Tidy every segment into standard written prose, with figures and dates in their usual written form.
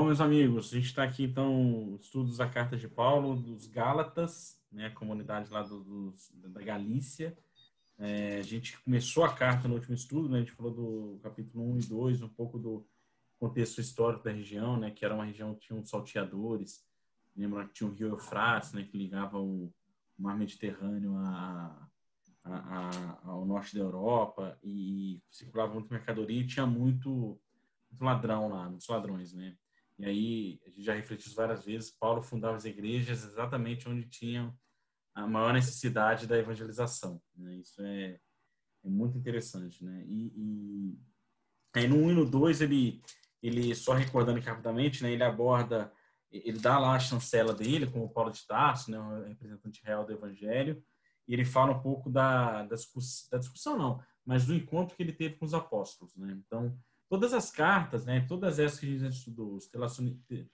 Bom, meus amigos, a gente está aqui, então, estudos da Carta de Paulo, dos Gálatas, né, a comunidade lá da Galícia. A gente começou a carta no último estudo, né, a gente falou do capítulo 1 e 2, um pouco do contexto histórico da região, né, que era uma região que tinha uns salteadores, lembra que tinha o rio Eufrates, né, que ligava o mar Mediterrâneo ao norte da Europa, e circulava muito mercadoria e tinha muito ladrão lá, muitos ladrões, né? E aí, a gente já refletiu isso várias vezes, Paulo fundava as igrejas exatamente onde tinham a maior necessidade da evangelização, né? Isso é muito interessante, né? E aí no 1 e no 2, ele só recordando aqui rapidamente, né? Ele dá lá a chancela dele, como Paulo de Tarso, né? O representante real do evangelho, e ele fala um pouco da discussão, não, mas do encontro que ele teve com os apóstolos, né? Então, todas as cartas, né? Todas essas que a gente estudou, os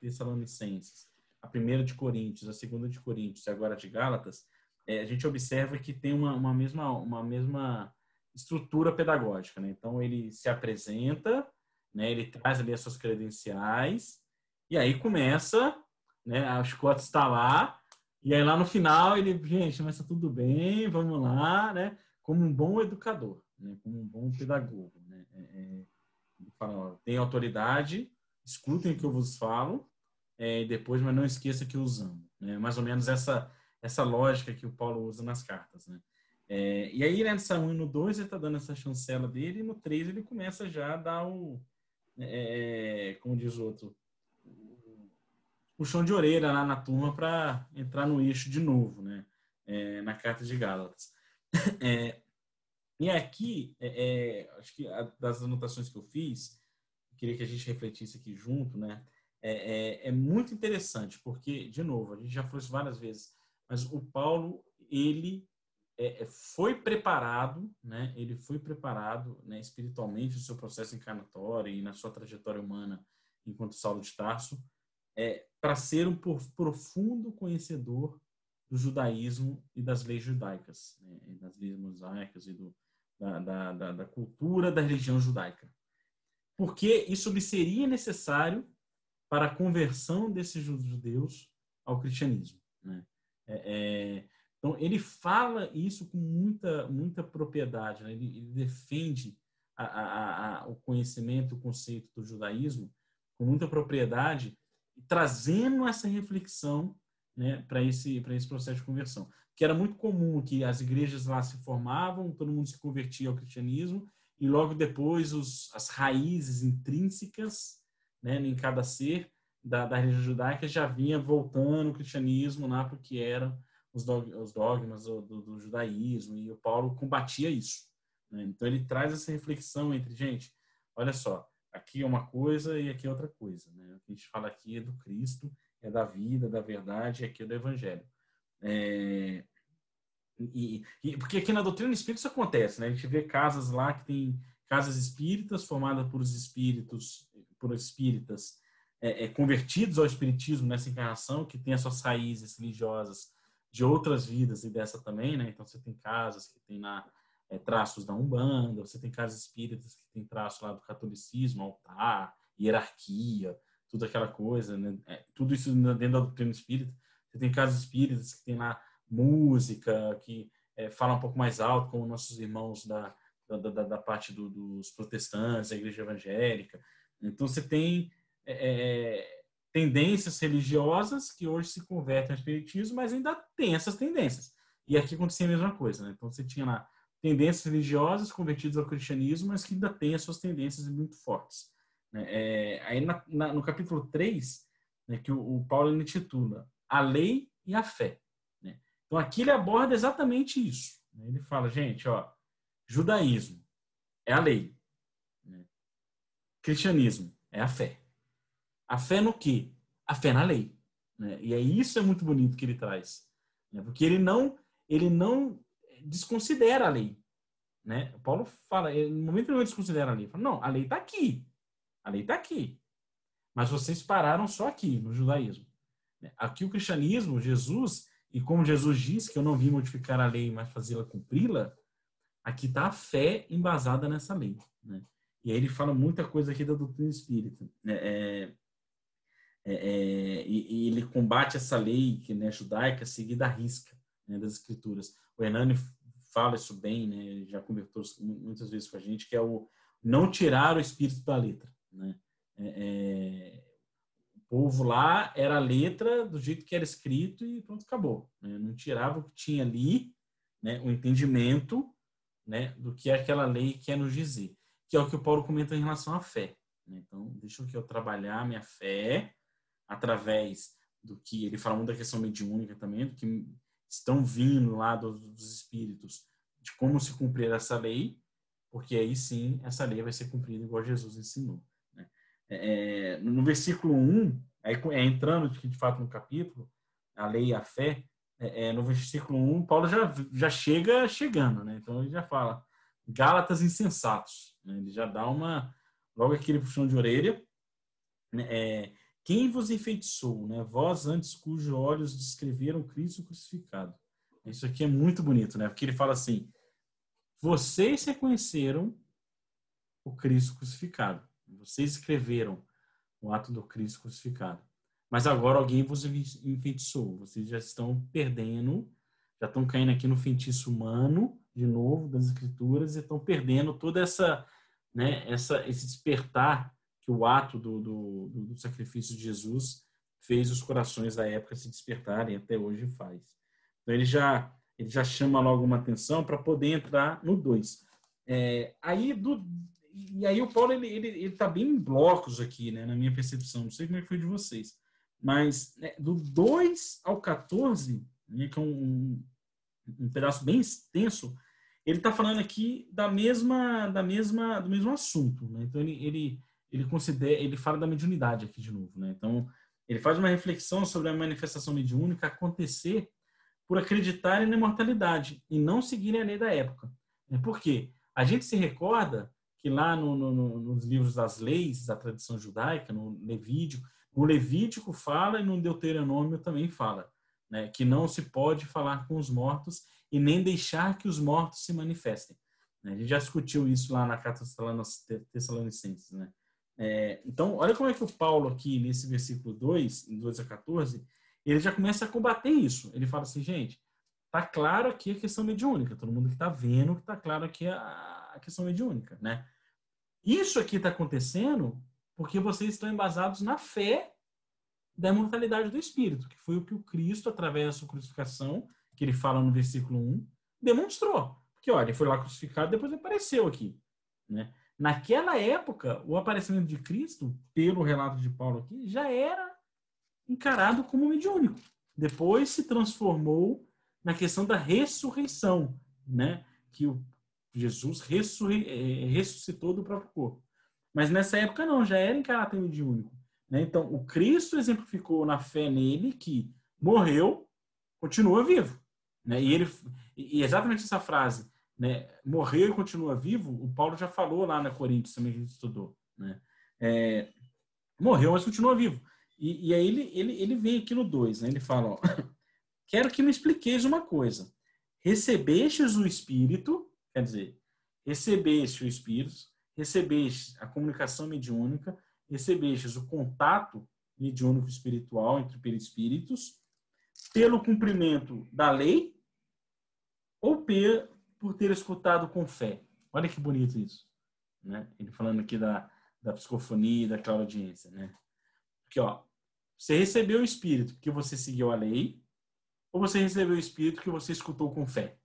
Tessalonicenses, a primeira de Coríntios, a segunda de Coríntios e agora de Gálatas, a gente observa que tem uma mesma estrutura pedagógica, né? Então, ele se apresenta, né? Ele traz ali as suas credenciais e aí começa, né? A Scott está lá e aí lá no final ele, gente, mas tá tudo bem, vamos lá, né? Como um bom educador, né? Como um bom pedagogo, né? Ele fala, ó, tem autoridade, escutem o que eu vos falo, e depois, mas não esqueça que eu os amo, né? Mais ou menos essa lógica que o Paulo usa nas cartas, né? E aí, né, nessa 1 e no 2, ele está dando essa chancela dele, e no 3 ele começa já a dar como diz o outro, puxão de orelha lá na turma para entrar no eixo de novo, né? Na carta de Gálatas. E aqui, acho que das anotações que eu fiz, queria que a gente refletisse aqui junto, né? É muito interessante, porque, de novo, a gente já falou isso várias vezes, mas o Paulo, ele foi preparado, né? Ele foi preparado, né, espiritualmente no seu processo encarnatório e na sua trajetória humana enquanto Saulo de Tarso, para ser um profundo conhecedor do judaísmo e das leis judaicas, né? E das leis mosaicas e da cultura da religião judaica. Porque isso lhe seria necessário para a conversão desses judeus ao cristianismo, né? Então, ele fala isso com muita propriedade, né? Ele defende o conhecimento, o conceito do judaísmo com muita propriedade, trazendo essa reflexão, né, para esse processo de conversão. Que era muito comum que as igrejas lá se formavam, todo mundo se convertia ao cristianismo, e logo depois as raízes intrínsecas, né, em cada ser da religião judaica já vinha voltando o cristianismo lá para o que eram os dogmas do judaísmo, e o Paulo combatia isso, né? Então ele traz essa reflexão entre, gente, olha só, aqui é uma coisa e aqui é outra coisa, né? O que a gente fala aqui é do Cristo, é da vida, da verdade, e aqui é do Evangelho. Porque aqui na doutrina espírita isso acontece, né? A gente vê casas lá que tem casas espíritas formadas por espíritas convertidos ao espiritismo nessa encarnação, que tem as suas raízes religiosas de outras vidas e dessa também, né? Então você tem casas que tem lá traços da Umbanda, você tem casas espíritas que tem traços lá do catolicismo, altar, hierarquia, tudo aquela coisa, né? Tudo isso dentro da doutrina espírita. Você tem casas espíritas que tem lá música, que fala um pouco mais alto, como nossos irmãos da parte dos protestantes, da igreja evangélica. Então, você tem tendências religiosas que hoje se convertem ao espiritismo, mas ainda tem essas tendências. E aqui acontecia a mesma coisa, né? Então, você tinha lá tendências religiosas convertidas ao cristianismo, mas que ainda tem as suas tendências muito fortes, né? Aí, no capítulo 3, né, que o Paulo intitula A Lei e a Fé. Então, aqui ele aborda exatamente isso. Ele fala, gente, ó, judaísmo é a lei. Cristianismo é a fé. A fé no quê? A fé na lei. E aí isso é muito bonito que ele traz. Porque ele não desconsidera a lei. O Paulo fala, no momento que ele não desconsidera a lei, ele fala, não, a lei está aqui. A lei está aqui. Mas vocês pararam só aqui, no judaísmo. Aqui o cristianismo, Jesus, e como Jesus diz que eu não vim modificar a lei, mas fazê-la cumpri-la, aqui está a fé embasada nessa lei, né? E aí ele fala muita coisa aqui da doutrina espírita. E ele combate essa lei que, né, judaica seguida à risca, né, das escrituras. O Hernani fala isso bem, né, já conversou muitas vezes com a gente, que é o não tirar o espírito da letra, né? O povo lá era a letra do jeito que era escrito e pronto, acabou, né? Não tirava o que tinha ali, né, o entendimento, né, do que aquela lei quer nos dizer, que é o que o Paulo comenta em relação à fé, né? Então, deixa eu trabalhar minha fé através do que ele fala muito da questão mediúnica também, do que estão vindo lá dos espíritos, de como se cumprir essa lei, porque aí sim essa lei vai ser cumprida igual Jesus ensinou, né? No versículo 1, aí, entrando de fato no capítulo, a lei e a fé, no versículo 1, Paulo já chega chegando, né? Então ele já fala, Gálatas insensatos, né? Ele já dá logo aquele puxão de orelha, né? Quem vos enfeitiçou, né? Vós antes cujos olhos descreveram Cristo crucificado. Isso aqui é muito bonito, né? Porque ele fala assim, vocês reconheceram o Cristo crucificado. Vocês escreveram o ato do Cristo crucificado. Mas agora alguém vos enfeitiçou. Vocês já estão perdendo, já estão caindo aqui no feitiço humano, de novo, das Escrituras, e estão perdendo toda né, esse despertar que o ato do sacrifício de Jesus fez os corações da época se despertarem, até hoje faz. Então ele já chama logo uma atenção para poder entrar no 2. E aí o Paulo ele tá bem em blocos aqui, né, na minha percepção. Não sei como é que foi de vocês. Mas, né, do 2 ao 14, né, que é um pedaço bem extenso, ele está falando aqui do mesmo assunto, né? Então ele fala da mediunidade aqui de novo, né? Então ele faz uma reflexão sobre a manifestação mediúnica acontecer por acreditarem na imortalidade e não seguirem a lei da época. Por quê? A gente se recorda que lá nos livros das leis, da tradição judaica, no Levítico fala e no Deuteronômio também fala, né, que não se pode falar com os mortos e nem deixar que os mortos se manifestem. A gente já discutiu isso lá na Carta aos Tessalonicenses, né? Então, olha como é que o Paulo aqui, nesse versículo 2, 2 a 14, ele já começa a combater isso. Ele fala assim, gente, tá claro aqui a questão mediúnica, todo mundo que está vendo que tá claro aqui a questão mediúnica, né? Isso aqui está acontecendo porque vocês estão embasados na fé da imortalidade do Espírito, que foi o que o Cristo, através da sua crucificação, que ele fala no versículo 1, demonstrou. Porque, olha, ele foi lá crucificado, depois apareceu aqui, né? Naquela época, o aparecimento de Cristo, pelo relato de Paulo aqui, já era encarado como mediúnico. Depois se transformou na questão da ressurreição, né? Que o Jesus ressuscitou do próprio corpo. Mas nessa época não, já era em caráter mediúnico, né? Então, o Cristo exemplificou na fé nele que morreu, continua vivo, né? E exatamente essa frase, né? Morreu e continua vivo, o Paulo já falou lá na Coríntios também que a gente estudou, né? Morreu, mas continua vivo. E aí ele vem aqui no 2, né? Ele fala, ó, quero que me expliqueis uma coisa. Recebestes o Espírito, quer dizer, recebeste o Espírito, recebeste a comunicação mediúnica, recebestes o contato mediúnico espiritual entre perispíritos, pelo cumprimento da lei ou por ter escutado com fé. Olha que bonito isso, né? Ele falando aqui da psicofonia, da clareaudiência, né? Porque, ó, você recebeu o Espírito porque você seguiu a lei, ou você recebeu o Espírito que você escutou com fé?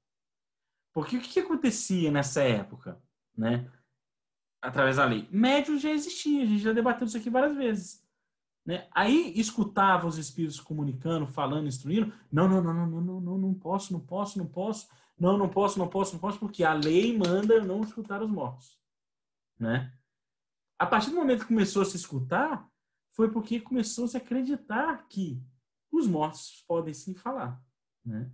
Porque o que acontecia nessa época, né? Através da lei? Médium já existia, a gente já debateu isso aqui várias vezes, né? Aí escutava os espíritos comunicando, falando, instruindo. Não, não posso, porque a lei manda eu não escutar os mortos, né? A partir do momento que começou a se escutar, foi porque começou a se acreditar que os mortos podem sim falar, né?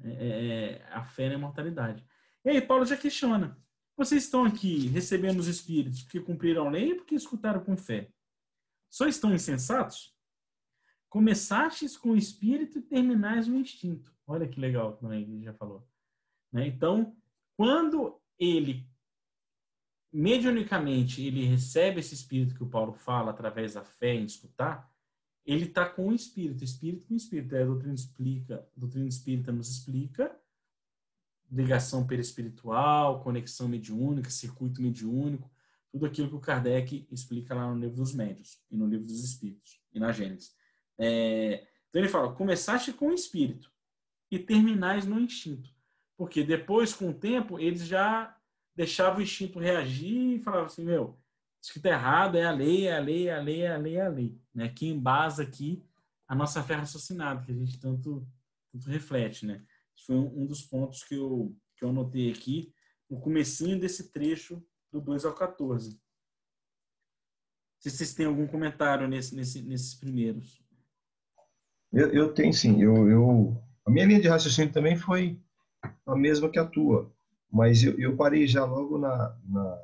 A fé na imortalidade. E aí Paulo já questiona. Vocês estão aqui recebendo os espíritos porque cumpriram a lei ou porque escutaram com fé? Só estão insensatos? Começastes com o espírito e terminais no instinto. Olha que legal, como ele já falou, né? Então, quando ele mediunicamente ele recebe esse espírito que o Paulo fala através da fé em escutar, ele está com o espírito com espírito. A doutrina espírita nos explica ligação perispiritual, conexão mediúnica, circuito mediúnico, tudo aquilo que o Kardec explica lá no livro dos médiuns e no livro dos espíritos e na Gênesis. Então ele fala, começaste com o espírito e terminais no instinto. Porque depois, com o tempo, eles já deixavam o instinto reagir e falavam assim, meu, isso que está errado, é a lei, é a lei, é a lei, é a lei, é a lei. Né? Que embasa aqui a nossa fé raciocinada, que a gente tanto reflete. Né? Isso foi um dos pontos que eu anotei aqui no comecinho desse trecho do 2 ao 14. Se vocês têm algum comentário nesses primeiros. Eu tenho, sim. A minha linha de raciocínio também foi a mesma que a tua, mas eu parei já logo na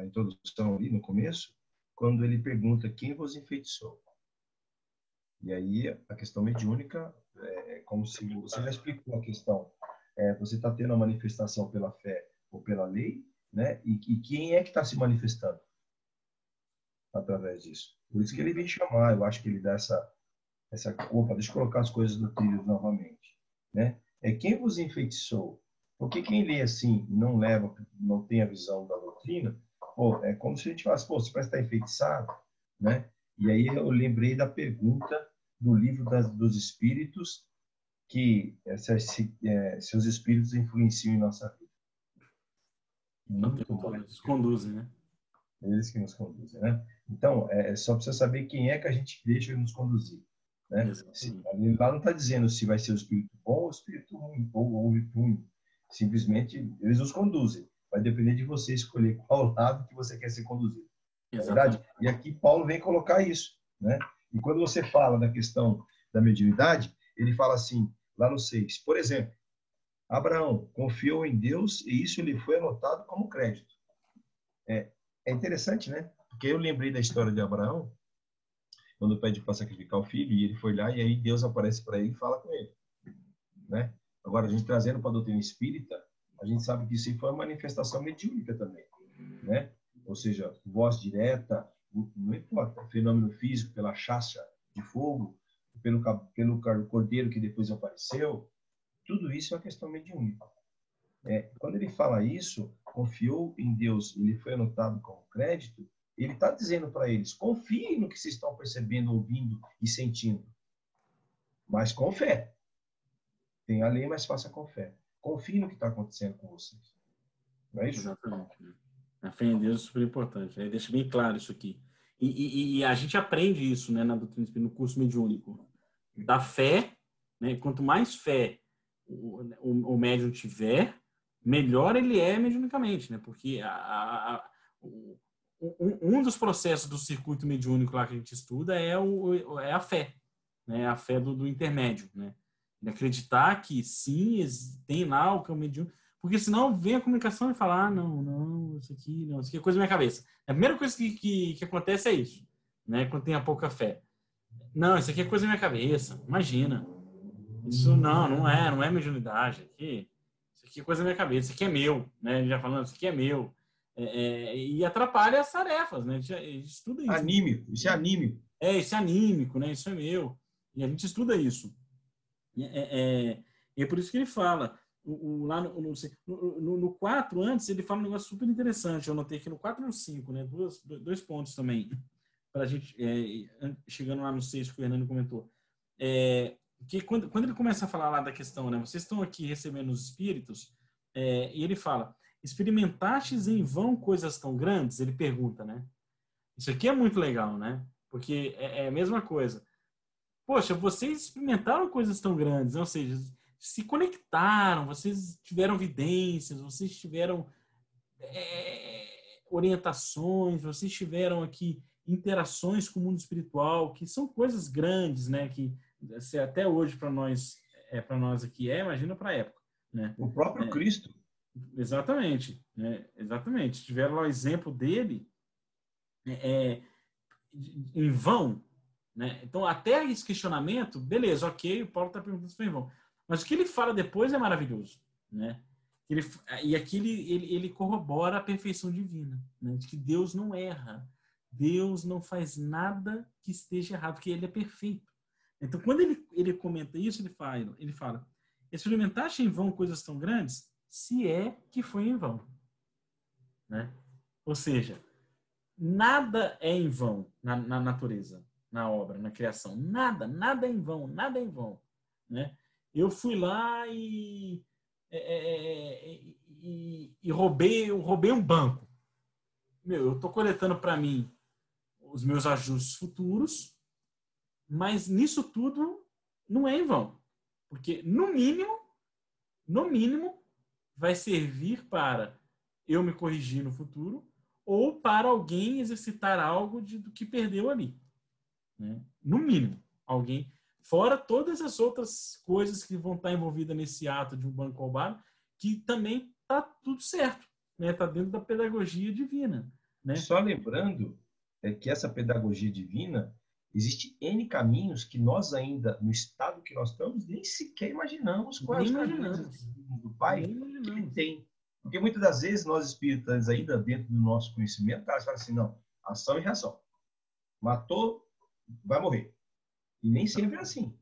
introdução ali, no começo, quando ele pergunta quem vos enfeitiçou. E aí a questão mediúnica é como se você já explicou a questão. Você está tendo a manifestação pela fé ou pela lei, né? E quem é que está se manifestando através disso? Por isso que ele vem chamar, eu acho que ele dá essa culpa, deixa eu colocar as coisas no trilho novamente, né? É quem vos enfeitiçou. Porque quem lê assim, não tem a visão da doutrina, pô, é como se a gente falasse, pô, você parece estar enfeitiçado, né? E aí eu lembrei da pergunta do livro dos espíritos, que seus espíritos influenciam em nossa vida. Muito mais. Eles conduzem, né? Eles que nos conduzem, né? Então, só precisa saber quem é que a gente deixa nos conduzir, né? Lá não está dizendo se vai ser o espírito bom ou o espírito ruim, ou ruim. Simplesmente, eles nos conduzem. Vai depender de você escolher qual lado que você quer ser conduzido. É verdade? E aqui Paulo vem colocar isso, né? E quando você fala da questão da mediunidade, ele fala assim, lá no 6, por exemplo, Abraão confiou em Deus e isso lhe foi anotado como crédito. É interessante, né? Porque eu lembrei da história de Abraão, quando pede para sacrificar o filho, e ele foi lá, e aí Deus aparece para ele e fala com ele, né? Agora, a gente trazendo para a doutrina espírita, a gente sabe que isso foi uma manifestação mediúnica também, né? Ou seja, voz direta, não importa, fenômeno físico, pela chacha de fogo, pelo cordeiro que depois apareceu, tudo isso é uma questão mediúnica. Quando ele fala isso, confiou em Deus e lhe foi anotado como crédito, ele está dizendo para eles, confiem no que vocês estão percebendo, ouvindo e sentindo, mas com fé. Tem a lei, mas faça com fé. Confie no que está acontecendo com vocês. Não é isso? Exatamente. A fé em Deus é super importante. Deixa bem claro isso aqui. E a gente aprende isso, né, na doutrina espírita, no curso mediúnico. Da fé, né, quanto mais fé o médium tiver, melhor ele é mediunicamente, né? Porque um dos processos do circuito mediúnico lá que a gente estuda é a fé, né? A fé do intermédio, né? De acreditar que sim, tem lá o campo mediúnico, porque senão vem a comunicação e fala, não, isso aqui é coisa da minha cabeça. A primeira coisa que acontece é isso, né? Quando tem a pouca fé. Não, isso aqui é coisa da minha cabeça, imagina. Isso não é mediunidade. Isso aqui é coisa da minha cabeça, isso aqui é meu, né? Já falando, isso aqui é meu. E atrapalha as tarefas, né? A gente estuda isso. Anímico, isso é anímico. Isso é anímico, né? Isso é meu. E a gente estuda isso. E é por isso que ele fala. Lá no 4, antes, ele fala um negócio super interessante. Eu anotei aqui no 4 e no 5, né? Dois pontos também. Para a gente, chegando lá no 6 que o Hernando comentou. Que quando ele começa a falar lá da questão, né? Vocês estão aqui recebendo os espíritos, e ele fala, experimentastes em vão coisas tão grandes? Ele pergunta, né? Isso aqui é muito legal, né? Porque é a mesma coisa. Poxa, vocês experimentaram coisas tão grandes, ou seja, se conectaram, vocês tiveram vidências, vocês tiveram orientações, vocês tiveram aqui interações com o mundo espiritual, que são coisas grandes, né? Que se até hoje para nós aqui imagina para a época, né? O próprio Cristo. Exatamente, né? Exatamente. Tiveram lá o exemplo dele em vão, né? Então até esse questionamento, beleza, ok, o Paulo está perguntando se foi em vão, mas o que ele fala depois é maravilhoso, né? E aqui ele corrobora a perfeição divina, né? De que Deus não erra. Deus não faz nada que esteja errado, porque ele é perfeito. Então, quando ele comenta isso, ele fala, experimentaste em vão coisas tão grandes, se é que foi em vão. Né? Ou seja, nada é em vão na natureza, na obra, na criação. Nada é em vão, nada é em vão. Né? Eu fui lá e roubei um banco. Eu estou coletando para mim os meus ajustes futuros, mas nisso tudo não é em vão. Porque, no mínimo, vai servir para eu me corrigir no futuro ou para alguém exercitar algo do que perdeu ali. Né? No mínimo, alguém. Fora todas as outras coisas que vão estar envolvidas nesse ato de um banco roubado, que também está tudo certo. Está dentro da pedagogia divina. Né? Só lembrando que essa pedagogia divina, existe N caminhos que nós ainda, no estado que nós estamos, nem sequer imaginamos quais os caminhos do Pai que Ele tem. Porque muitas das vezes nós espíritas, ainda dentro do nosso conhecimento, elas falam assim, não, ação e reação. Matou, vai morrer. E nem sempre é assim.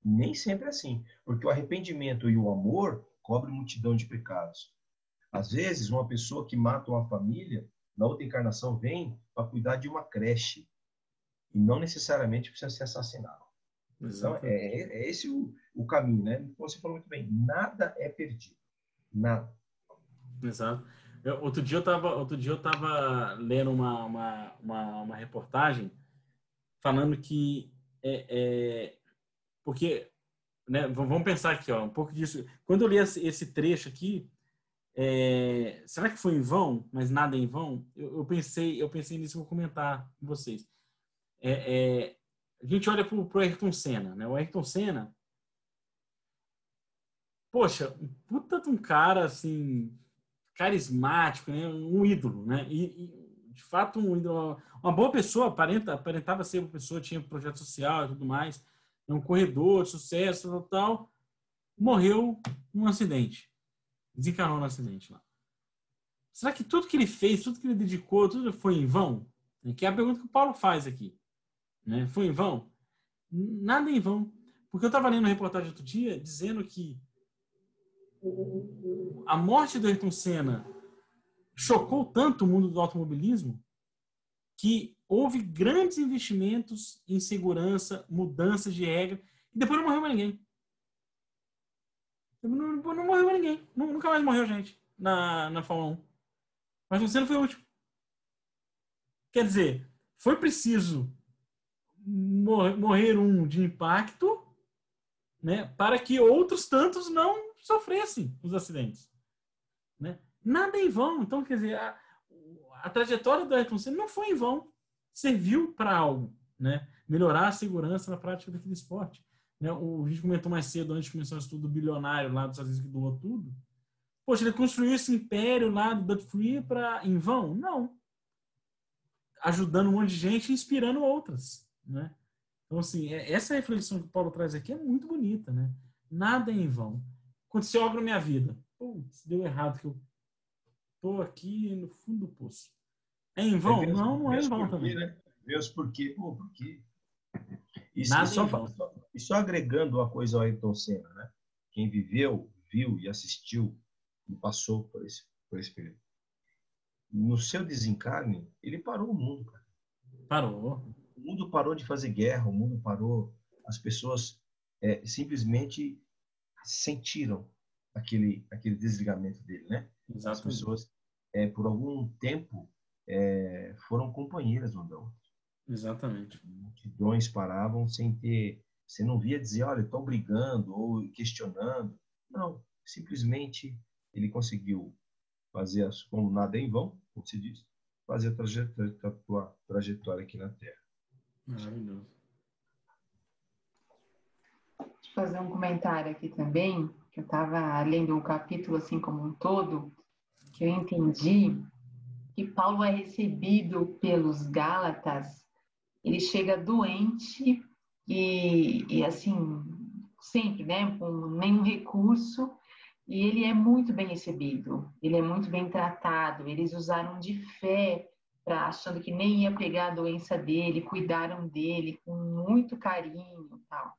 Nem sempre é assim. Porque o arrependimento e o amor cobrem multidão de pecados. Às vezes, uma pessoa que mata uma família, na outra encarnação, vem para cuidar de uma creche. E não necessariamente precisa ser assassinado. Então, é esse o caminho, né? Como você falou muito bem, nada é perdido. Nada. Exato. Outro dia eu estava lendo uma reportagem falando que porque, né, vamos pensar aqui, ó, um pouco disso. Quando eu li esse trecho aqui, será que foi em vão, mas nada é em vão? Eu pensei nisso, vou comentar com vocês. A gente olha para o Ayrton Senna, né? O Ayrton Senna, poxa, um puta de um cara assim carismático, né? Um ídolo, né? E de fato um ídolo, uma boa pessoa, aparentava ser uma pessoa, tinha projeto social e tudo mais, um corredor de sucesso e tal, morreu num acidente, desencarnou num acidente lá. Será que tudo que ele fez, tudo que ele dedicou, tudo foi em vão? Que é a pergunta que o Paulo faz aqui, né? Foi em vão? Nada em vão, porque eu estava lendo uma reportagem outro dia dizendo que a morte do Ayrton Senna chocou tanto o mundo do automobilismo que houve grandes investimentos em segurança, mudanças de regra, e depois não morreu mais ninguém. Não morreu mais ninguém. Nunca mais morreu gente na Fórmula 1. Mas você não foi o último. Quer dizer, foi preciso morrer um de impacto, né, para que outros tantos não sofressem os acidentes. Né? Nada é em vão. Então, quer dizer, a trajetória do Ayrton Senna não foi em vão. Serviu para algo, né? Melhorar a segurança na prática daquele esporte. Né? A gente comentou mais cedo, antes de começar o estudo bilionário lá dos Estados Unidos que doou tudo. Poxa, ele construiu esse império lá do Duty Free em vão? Não. Ajudando um monte de gente e inspirando outras. Né? Então, assim, essa reflexão que o Paulo traz aqui é muito bonita. Né? Nada é em vão. Aconteceu algo na minha vida. Putz, deu errado, que eu estou aqui no fundo do poço. É em vão? Não é em vão também. Né? Deus, por quê? Pô, por quê? E só agregando uma coisa ao Ayrton Senna, né? Quem viveu, viu e assistiu e passou por esse período. No seu desencarne, ele parou o mundo, cara. Parou. O mundo parou de fazer guerra, o mundo parou. As pessoas simplesmente sentiram aquele desligamento dele, né? Exatamente. As pessoas, por algum tempo, foram companheiras uma da outra. Exatamente. Multidões paravam sem ter... Você não via dizer, olha, estão brigando ou questionando. Não, simplesmente ele conseguiu fazer, como nada é em vão, como se diz, fazer a trajetória aqui na Terra. Maravilhoso. Deixa eu fazer um comentário aqui também, que eu estava lendo o capítulo assim como um todo, que eu entendi que Paulo é recebido pelos Gálatas, ele chega doente e assim, sempre, né, com nenhum recurso, e ele é muito bem recebido, ele é muito bem tratado, eles usaram de fé achando que nem ia pegar a doença dele, cuidaram dele com muito carinho e tal.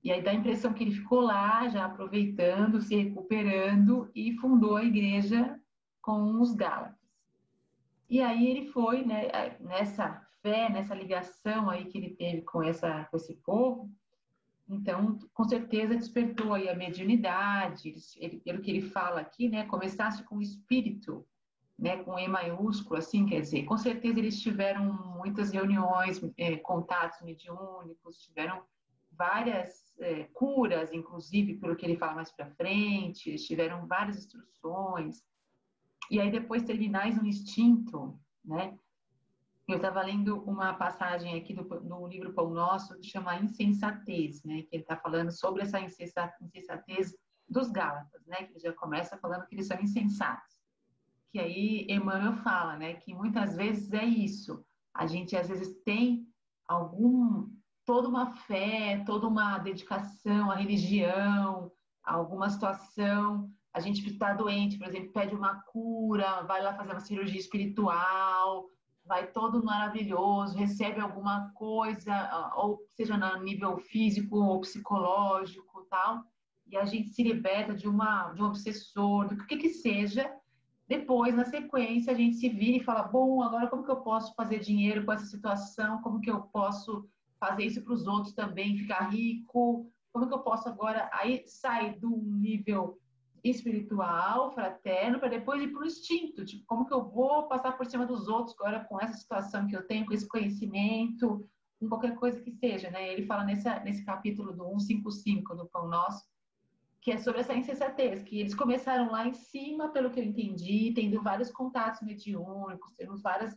E aí dá a impressão que ele ficou lá, já aproveitando, se recuperando, e fundou a igreja com os Gálatas. E aí ele foi, né, nessa fé, nessa ligação aí que ele teve com esse povo, então, com certeza despertou aí a mediunidade, pelo que ele fala aqui, né, começasse com o espírito, né, com E maiúsculo, assim, quer dizer, com certeza eles tiveram muitas reuniões, contatos mediúnicos, tiveram várias curas, inclusive, pelo que ele fala mais para frente, eles tiveram várias instruções, e aí depois terminais no instinto, né? Eu estava lendo uma passagem aqui do livro Pão Nosso que chama Insensatez, né? Que ele está falando sobre essa insensatez dos Gálatas, né? Que ele já começa falando que eles são insensatos. Que aí Emmanuel fala, né? Que muitas vezes é isso. A gente às vezes tem toda uma fé, toda uma dedicação à religião, a alguma situação. A gente está doente, por exemplo, pede uma cura, vai lá fazer uma cirurgia espiritual, vai todo maravilhoso, recebe alguma coisa, ou seja, no nível físico ou psicológico, tal, e a gente se liberta de um obsessor, do que seja. Depois, na sequência, a gente se vira e fala, bom, agora como que eu posso fazer dinheiro com essa situação? Como que eu posso fazer isso para os outros também, ficar rico? Como que eu posso agora aí sair do nível espiritual, fraterno, para depois ir para o instinto, tipo, como que eu vou passar por cima dos outros agora com essa situação que eu tenho, com esse conhecimento, com qualquer coisa que seja, né? Ele fala nesse capítulo do 155 do Pão Nosso, que é sobre essa insensatez, que eles começaram lá em cima, pelo que eu entendi, tendo vários contatos mediúnicos, tendo várias,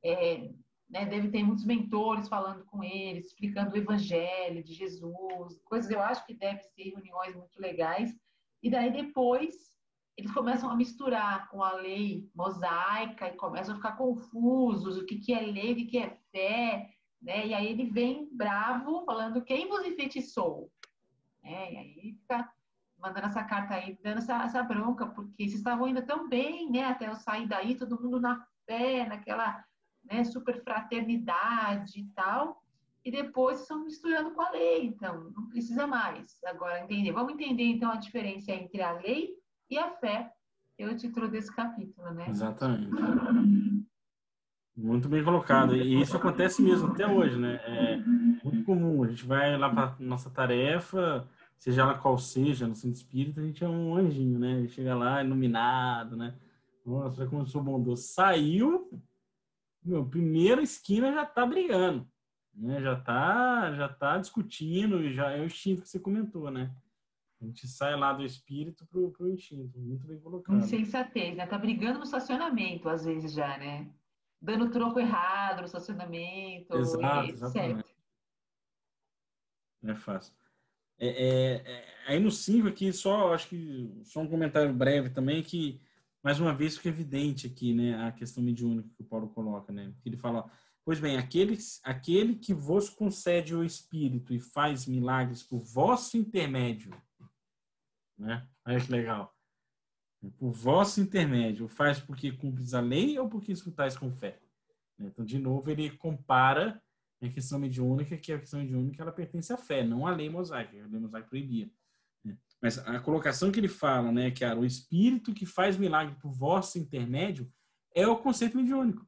né, deve ter muitos mentores falando com eles, explicando o evangelho de Jesus, coisas, eu acho que deve ser reuniões muito legais. E daí depois eles começam a misturar com a lei mosaica e começam a ficar confusos, o que é lei, o que é fé, né? E aí ele vem bravo, falando quem vos enfeitiçou, né? E aí fica mandando essa carta aí, dando essa bronca, porque vocês estavam indo tão bem, né? Até eu sair daí, todo mundo na fé, naquela, né, super fraternidade e tal, e depois estão misturando com a lei, então não precisa mais. Agora, vamos entender então a diferença entre a lei e a fé, que é o título desse capítulo, né? Exatamente. Muito bem colocado. E isso acontece mesmo até hoje, né? É muito comum. A gente vai lá para nossa tarefa, seja ela qual seja, no centro espírita, a gente é um anjinho, né? A gente chega lá iluminado, né? Nossa, como eu sou bondoso. Saiu, meu, primeira esquina já tá brigando, né? Já tá discutindo, já é o instinto que você comentou, né? A gente sai lá do espírito pro instinto. Muito bem colocado. Insensatez, né? Tá brigando no estacionamento, às vezes já, né? Dando troco errado no estacionamento, Exato, etc. exatamente. Não é fácil. Aí no 5 aqui, acho que só um comentário breve também, que mais uma vez fica evidente aqui, né, a questão mediúnica que o Paulo coloca, né? Ele fala, ó, pois bem, aquele que vos concede o Espírito e faz milagres por vosso intermédio, né? Olha que legal. Por vosso intermédio, faz porque cumpres a lei ou porque escutais com fé? Então, de novo, ele compara a questão mediúnica, que a questão mediúnica ela pertence à fé, não à lei mosaica. A lei mosaica proibia. Mas a colocação que ele fala, né, que o espírito que faz milagre por vosso intermédio é o conceito mediúnico,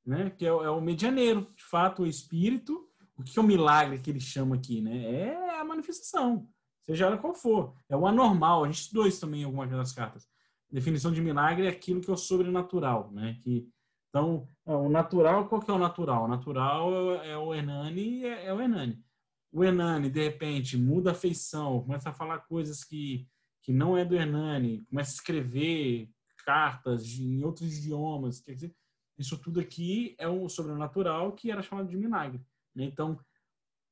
né, que é o medianeiro. De fato, o espírito, o que é o milagre que ele chama aqui, né, é a manifestação, seja ela qual for. É o anormal. A gente estudou isso também em algumas das cartas. A definição de milagre é aquilo que é o sobrenatural, né, que então, o natural, qual que é o natural? O natural é o Hernani, é o Hernani. O Hernani, de repente, muda a feição, começa a falar coisas que não é do Hernani, começa a escrever cartas em outros idiomas. Quer dizer, isso tudo aqui é um sobrenatural que era chamado de milagre, né? Então,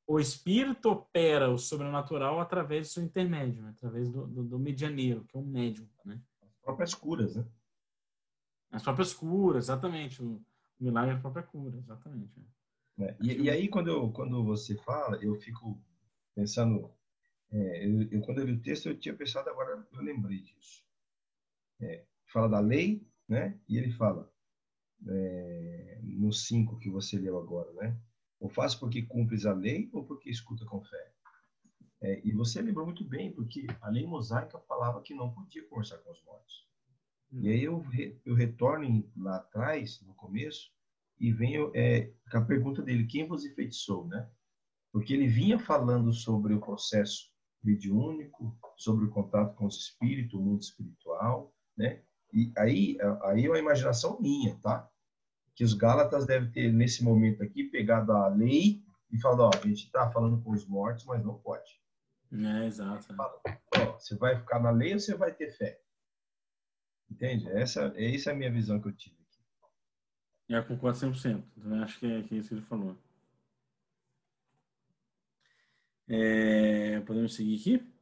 o espírito opera o sobrenatural através do seu intermédio, né? Através do medianeiro, que é um médium, né? As próprias curas, né? As próprias curas, exatamente. O milagre é a própria cura, exatamente. E aí, quando você fala, eu fico pensando, quando eu li o texto, eu tinha pensado, agora eu lembrei disso. Fala da lei, né? E ele fala, no 5 que você leu agora, né? Ou faz porque cumpres a lei ou porque escuta com fé? E você lembrou muito bem, porque a lei mosaica falava que não podia conversar com os mortos. E aí eu retorno lá atrás, no começo, e venho com a pergunta dele, quem vos enfeitiçou, né? Porque ele vinha falando sobre o processo mediúnico, sobre o contato com os espíritos, o mundo espiritual, né? E aí é uma imaginação minha, tá? Que os Gálatas devem ter, nesse momento aqui, pegado a lei e falado, ó, a gente está falando com os mortos, mas não pode. Exato. Fala, ó, você vai ficar na lei ou você vai ter fé? Entende? Essa é a minha visão que eu tive aqui. Eu concordo 100%. Também acho que é isso que ele falou. Podemos seguir aqui?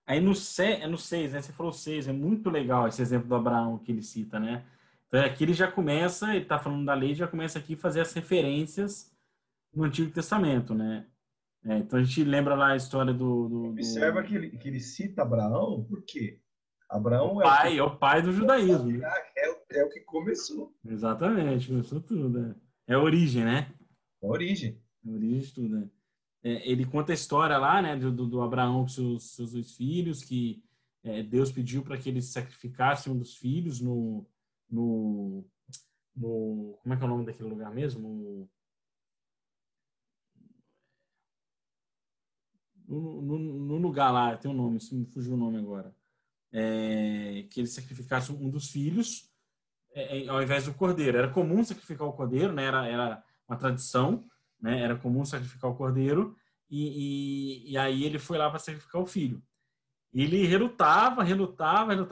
Aí no 6, né? Você falou 6, é muito legal esse exemplo do Abraão que ele cita, né? Então aqui ele já começa, ele está falando da lei, já começa aqui a fazer as referências no Antigo Testamento, né? Então a gente lembra lá a história Observa que ele cita Abraão, por quê? Abraão é o pai do judaísmo. Né? É o que começou. Exatamente, começou tudo. É a origem, né? A origem. A origem de tudo, né? Ele conta a história lá, né, do Abraão com seus 2 filhos, que Deus pediu para que eles sacrificassem um dos filhos no como é que é o nome daquele lugar mesmo? No lugar lá, tem um nome, me fugiu o nome agora. Que eles sacrificassem um dos filhos ao invés do cordeiro. Era comum sacrificar o cordeiro, né? Era uma tradição, né? Era comum sacrificar o cordeiro e aí ele foi lá para sacrificar o filho. E ele relutava,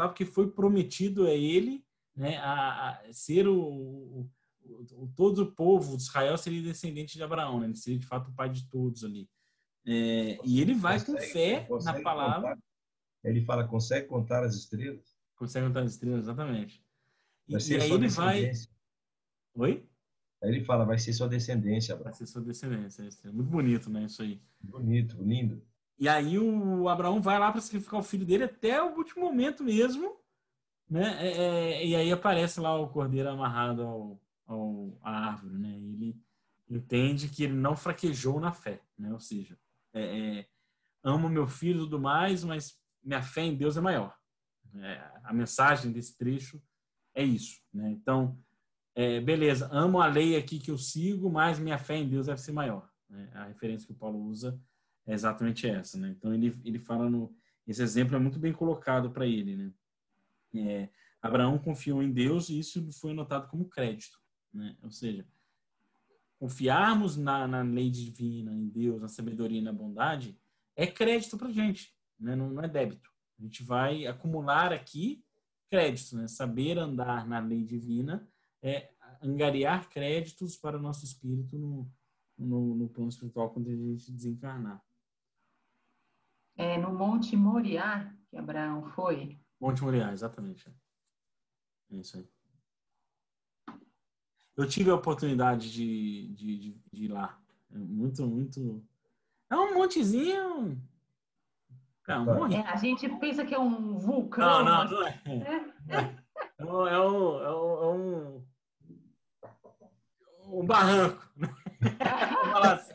porque foi prometido a ele, né? A ser todo o povo de Israel seria descendente de Abraão, né? Ele seria de fato o pai de todos ali. E ele vai com fé na palavra. Contar. Ele fala, consegue contar as estrelas? Consegue contar as estrelas, exatamente. E aí ele vai... Oi? Aí ele fala, vai ser sua descendência, Abraão. Vai ser sua descendência. Muito bonito, né? Isso aí. Bonito, lindo. E aí o Abraão vai lá para sacrificar o filho dele até o último momento mesmo, né? E aí aparece lá o cordeiro amarrado à árvore, né? E ele entende que ele não fraquejou na fé, né? Ou seja, amo meu filho e tudo mais, mas minha fé em Deus é maior. A mensagem desse trecho é isso, né? Então, beleza, amo a lei aqui que eu sigo, mas minha fé em Deus deve ser maior. Né? A referência que o Paulo usa é exatamente essa, né? Então ele fala esse exemplo é muito bem colocado para ele, né? Abraão confiou em Deus e isso foi anotado como crédito, né? Ou seja, confiarmos na lei divina, em Deus, na sabedoria e na bondade é crédito para gente, né? Não é débito. A gente vai acumular aqui créditos, né? Saber andar na lei divina é angariar créditos para o nosso espírito no plano espiritual quando a gente desencarnar. No Monte Moriá, que Abraão foi? Monte Moriá, exatamente. É isso aí. Eu tive a oportunidade de ir lá. Muito, muito... É um montezinho... É um morrinho. A gente pensa que é um vulcão. Não é. É um barranco. Vamos falar assim.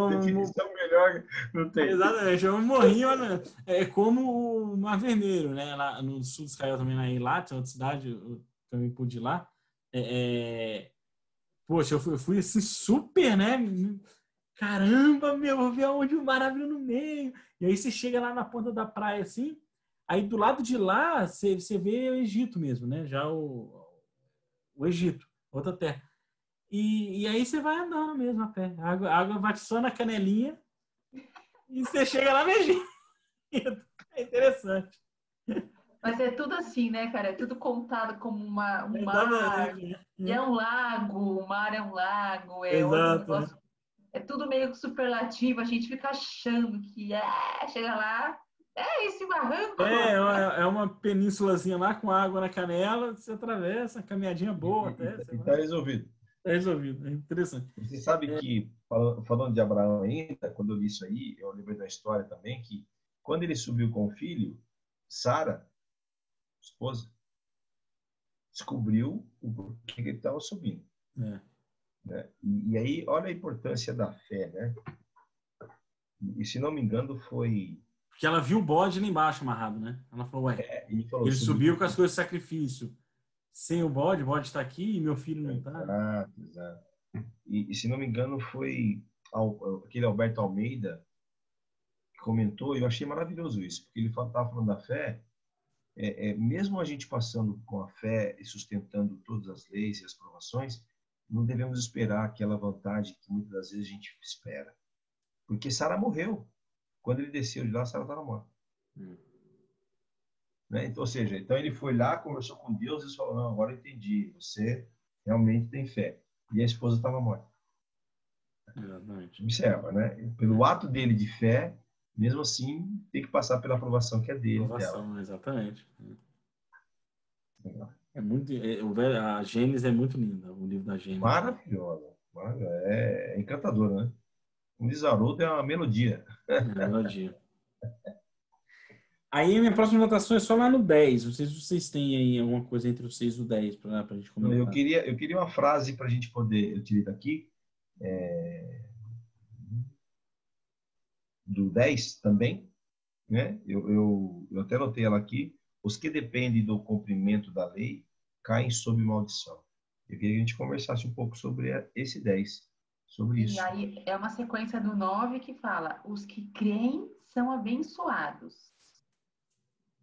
Definição melhor não tem. Exatamente, é um morrinho, né? É como o Mar Vermelho, né? Lá no sul de Israel também, na Eilat, outra cidade, eu também pude ir lá. Poxa, eu fui assim super, né? Caramba, meu, vou ver onde o mar abriu no meio. E aí você chega lá na ponta da praia, assim, aí do lado de lá você vê o Egito mesmo, né? Já o Egito, outra terra. E aí você vai andando mesmo a pé. A água vai só na canelinha e você chega lá no Egito. É interessante. Mas é tudo assim, né, cara? É tudo contado como um mar. E é um lago, o mar é um lago, outro negócio. Né? É tudo meio superlativo, a gente fica achando que chega lá, esse barranco. É uma penínsulazinha lá com água na canela, você atravessa, caminhadinha boa até. Está resolvido. Está resolvido, é interessante. Você sabe que, falando de Abraão ainda, quando eu li isso aí, eu lembrei da história também, que quando ele subiu com o filho, Sara, esposa, descobriu o porquê que ele estava subindo. Né? E aí, olha a importância da fé, né? E se não me engano, foi... Porque ela viu o bode lá embaixo amarrado, né? Ela falou, ele subiu com as coisas de sacrifício. Sem o bode está aqui e meu filho não está. Exato. E se não me engano, foi aquele Alberto Almeida que comentou, e eu achei maravilhoso isso, porque ele estava falando da fé, mesmo a gente passando com a fé e sustentando todas as leis e as provações, não devemos esperar aquela vantagem que muitas das vezes a gente espera. Porque Sara morreu. Quando ele desceu de lá, Sara estava morta. Né? Então, ou seja, ele foi lá, conversou com Deus e falou, não, agora eu entendi, você realmente tem fé. E a esposa estava morta. Exatamente. Observa, né? Pelo ato dele de fé, mesmo assim, tem que passar pela aprovação que é dele. Aprovação, dela. Exatamente. Legal. É muito, a Gênesis é muito linda, o livro da Gênesis. Maravilhosa. É encantadora, né? Como diz Haroldo, é uma melodia. É uma melodia. Aí, minha próxima anotação é só lá no 10. Não sei se vocês têm aí alguma coisa entre o 6 e o 10 para a gente comentar. Eu queria uma frase para a gente poder... Eu tirei daqui. Do 10 também. Né? Eu até anotei ela aqui. Os que dependem do cumprimento da lei caem sob maldição. Eu queria que a gente conversasse um pouco sobre esse 10. Sobre isso. E aí é uma sequência do 9 que fala: os que creem são abençoados.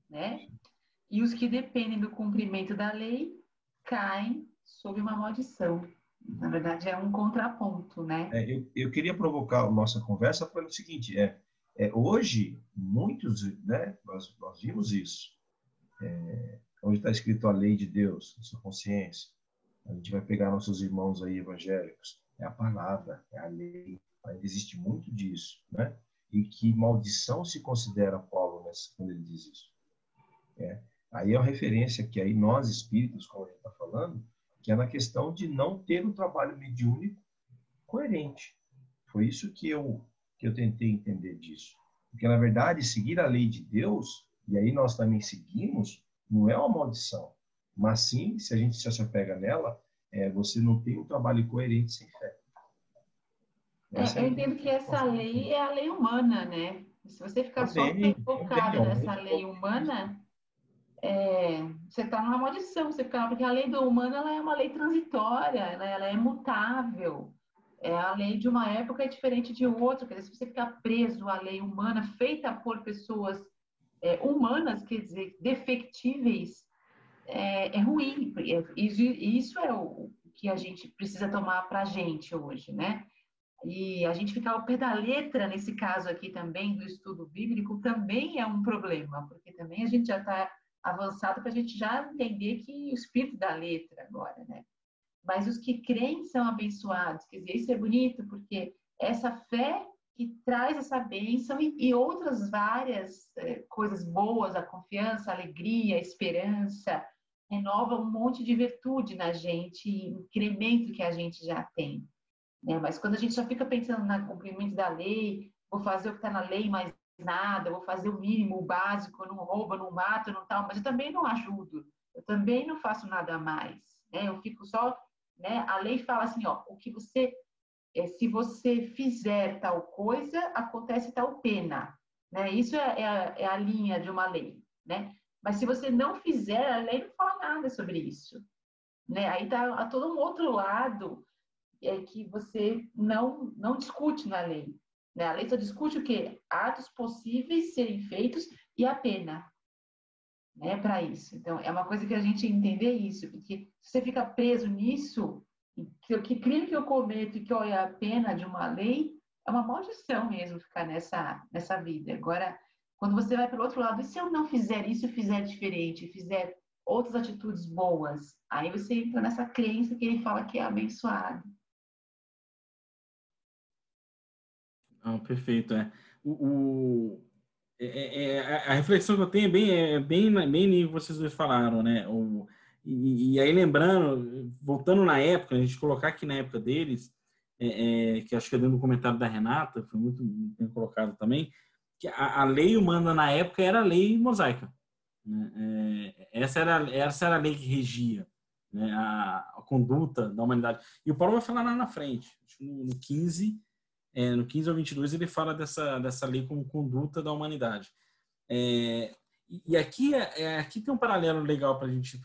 Né? E os que dependem do cumprimento da lei caem sob uma maldição. Na verdade, é um contraponto, né? Eu queria provocar a nossa conversa pelo seguinte: hoje, muitos, né, nós vimos isso. Onde está escrito a lei de Deus, na sua consciência. A gente vai pegar nossos irmãos aí evangélicos. É a palavra, é a lei. Ainda existe muito disso, né? E que maldição se considera Paulo quando ele diz isso. Aí é uma referência que aí nós espíritos, como a gente está falando, que é na questão de não ter um trabalho mediúnico coerente. Foi isso que eu tentei entender disso. Porque, na verdade, seguir a lei de Deus, e aí nós também seguimos, não é uma maldição. Mas sim, se a gente se apega nela, você não tem um trabalho coerente sem fé. Eu entendo que essa lei é a lei humana, né? Se você ficar só focado nessa lei humana, você está numa maldição. Porque a lei humana ela é uma lei transitória, ela é mutável. A lei de uma época é diferente de outra. Quer dizer, se você ficar preso à lei humana, feita por pessoas humanas, quer dizer, defectíveis, é ruim. E isso é o que a gente precisa tomar para a gente hoje, né? E a gente ficar ao pé da letra, nesse caso aqui também, do estudo bíblico, também é um problema, porque também a gente já está avançado para a gente já entender que o espírito da letra agora, né? Mas os que creem são abençoados. Quer dizer, isso é bonito, porque essa fé que traz essa bênção e outras várias coisas boas, a confiança, a alegria, a esperança, renova um monte de virtude na gente, incremento que a gente já tem. Né? Mas quando a gente já fica pensando no cumprimento da lei, vou fazer o que está na lei, mais nada, vou fazer o mínimo, o básico, eu não roubo, não mato, não tal, mas eu também não ajudo, eu também não faço nada mais. Né? Eu fico só... Né? A lei fala assim, o que se você fizer tal coisa, acontece tal pena. Né? Isso é a linha de uma lei. Né? Mas se você não fizer, a lei não fala nada sobre isso. Né? Aí está todo um outro lado que você não discute na lei. Né? A lei só discute o quê? Atos possíveis serem feitos e a pena. Né, para isso. Então, é uma coisa que a gente entender isso, porque se você fica preso nisso, que crime que eu cometo e que é a pena de uma lei, é uma maldição mesmo ficar nessa vida. Agora, quando você vai pelo outro lado, e se eu não fizer isso, fizer diferente, fizer outras atitudes boas, aí você entra nessa crença que ele fala que é abençoado. Não, perfeito, a reflexão que eu tenho é bem que vocês dois falaram, né? E aí lembrando, voltando na época, a gente colocar aqui na época deles, que acho que é dentro do comentário da Renata, foi muito bem colocado também, que a lei humana na época era a lei mosaica. né? Essa era a lei que regia, né, a conduta da humanidade. E o Paulo vai falar lá na frente, no 15 ao 22, ele fala dessa lei como conduta da humanidade. E aqui tem um paralelo legal para a gente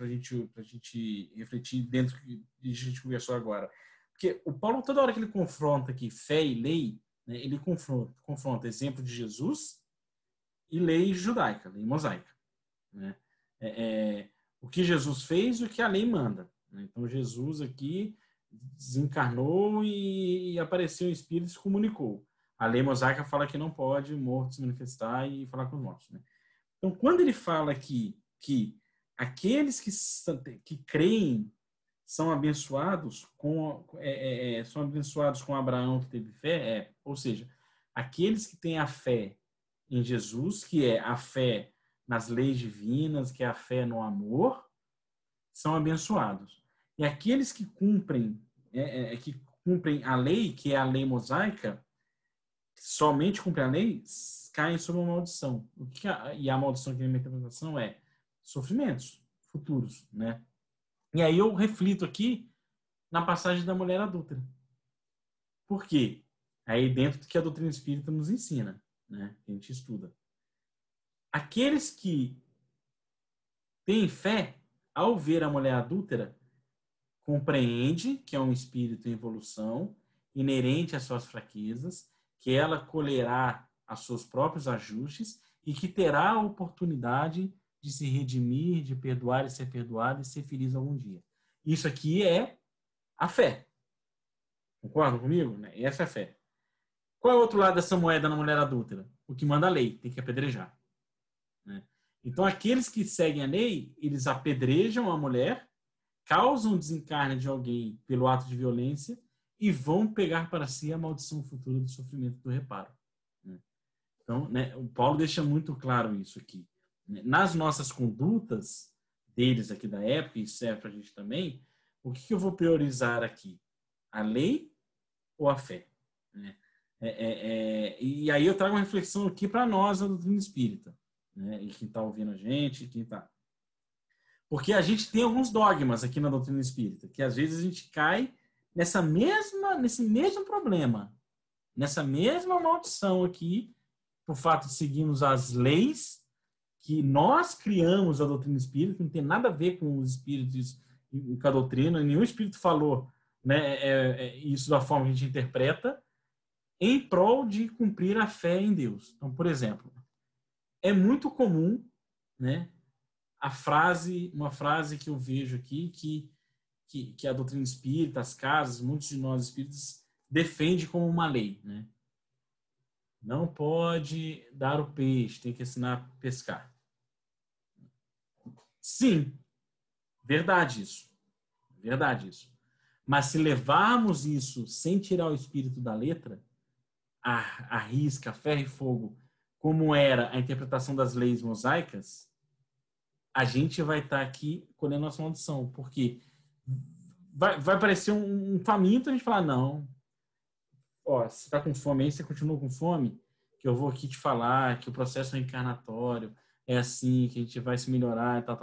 refletir dentro do que a gente conversou agora. Porque o Paulo, toda hora que ele confronta aqui fé e lei, né, ele confronta exemplo de Jesus e lei judaica, lei mosaica, né? O que Jesus fez e o que a lei manda, né? Então, Jesus aqui desencarnou e apareceu em espírito e se comunicou. A lei mosaica fala que não pode morto se manifestar e falar com os mortos, né? Então, quando ele fala aqui que aqueles que creem são abençoados são abençoados com Abraão que teve fé, ou seja, aqueles que têm a fé em Jesus, que é a fé nas leis divinas, que é a fé no amor, são abençoados. E aqueles que cumprem a lei, que é a lei mosaica, somente cumprem a lei, caem sob uma maldição. E a maldição que a minha interpretação é sofrimentos futuros, né? E aí eu reflito aqui na passagem da mulher adúltera. Por quê? Aí dentro do que a doutrina espírita nos ensina, né? Que a gente estuda. Aqueles que têm fé, ao ver a mulher adúltera, compreende que é um espírito em evolução, inerente às suas fraquezas, que ela colherá a seus próprios ajustes e que terá a oportunidade de se redimir, de perdoar e ser perdoado e ser feliz algum dia. Isso aqui é a fé. Concordam comigo? Essa é a fé. Qual é o outro lado dessa moeda na mulher adúltera? O que manda a lei, tem que apedrejar, né? Então, aqueles que seguem a lei, eles apedrejam a mulher, causam o desencarne de alguém pelo ato de violência e vão pegar para si a maldição futura do sofrimento do reparo, né? Então, né, o Paulo deixa muito claro isso aqui. Nas nossas condutas, deles aqui da época, e serve para a gente também, o que eu vou priorizar aqui? A lei ou a fé, né? E aí eu trago uma reflexão aqui para nós, a doutrina espírita, né? E quem está ouvindo a gente, porque a gente tem alguns dogmas aqui na doutrina espírita, que às vezes a gente cai nesse mesmo problema, nessa mesma maldição aqui, por fato de seguirmos as leis que nós criamos a doutrina espírita, não tem nada a ver com os espíritos e com a doutrina, nenhum espírito falou, né, isso da forma que a gente interpreta, em prol de cumprir a fé em Deus. Então, por exemplo, é muito comum, né, uma frase que eu vejo aqui, que a doutrina espírita, as casas, muitos de nós espíritas, defende como uma lei, né? Não pode dar o peixe, tem que ensinar a pescar. Sim, verdade isso. Verdade isso. Mas se levarmos isso sem tirar o espírito da letra, a risca, ferro e fogo, como era a interpretação das leis mosaicas, a gente vai estar aqui colhendo nossa maldição, porque vai parecer um faminto, a gente falar, não, ó, você está com fome aí, você continua com fome, que eu vou aqui te falar que o processo reencarnatório é assim, que a gente vai se melhorar, tal,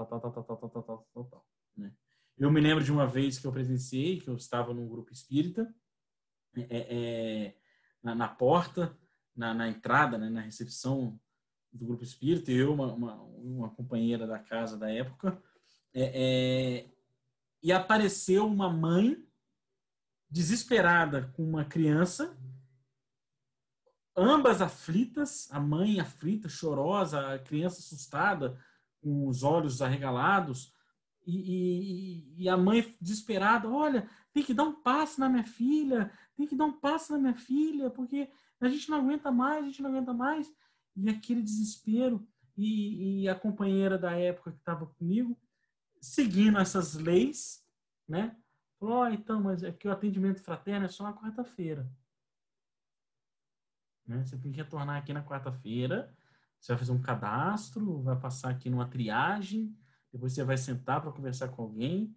né? Eu me lembro de uma vez que eu presenciei, que eu estava num grupo espírita, na porta, na entrada, né, na recepção do grupo espírita, eu, uma companheira da casa da época, e apareceu uma mãe desesperada com uma criança, ambas aflitas, a mãe aflita, chorosa, a criança assustada, com os olhos arregalados, e a mãe desesperada, olha, tem que dar um passo na minha filha, porque a gente não aguenta mais, e aquele desespero, e a companheira da época que estava comigo, seguindo essas leis, né, falou, oh, então, mas é que o atendimento fraterno é só na quarta-feira, né? Você tem que retornar aqui na quarta-feira, você vai fazer um cadastro, vai passar aqui numa triagem, depois você vai sentar para conversar com alguém.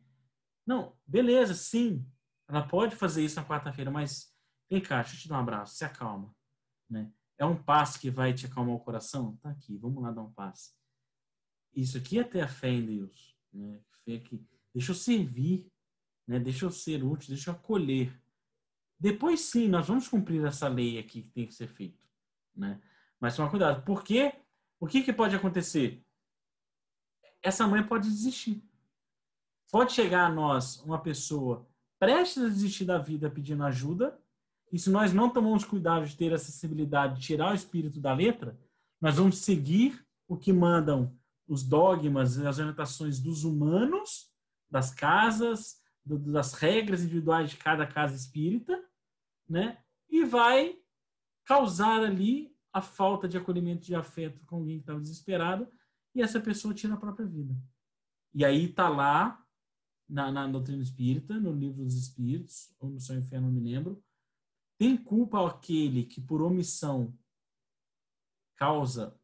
Não, beleza, sim, ela pode fazer isso na quarta-feira, mas vem cá, deixa eu te dar um abraço, se acalma, né? É um passe que vai te acalmar o coração? Tá aqui, vamos lá dar um passe. isso aqui é ter a fé em Deus, né? Fé que deixa eu servir, né? Deixa eu ser útil, deixa eu acolher. Depois sim, nós vamos cumprir essa lei aqui que tem que ser feito, né? Mas toma cuidado, porque o que pode acontecer? Essa mãe pode desistir. Pode chegar a nós uma pessoa prestes a desistir da vida pedindo ajuda, e se nós não tomamos cuidado de ter a acessibilidade de tirar o espírito da letra, nós vamos seguir o que mandam os dogmas e as orientações dos humanos, das casas, das regras individuais de cada casa espírita, né? E vai causar ali a falta de acolhimento, de afeto com alguém que estava desesperado, e essa pessoa tira a própria vida. E aí está lá na doutrina espírita, no livro dos espíritos, ou no Céu e Inferno, não me lembro, tem culpa aquele que por omissão causa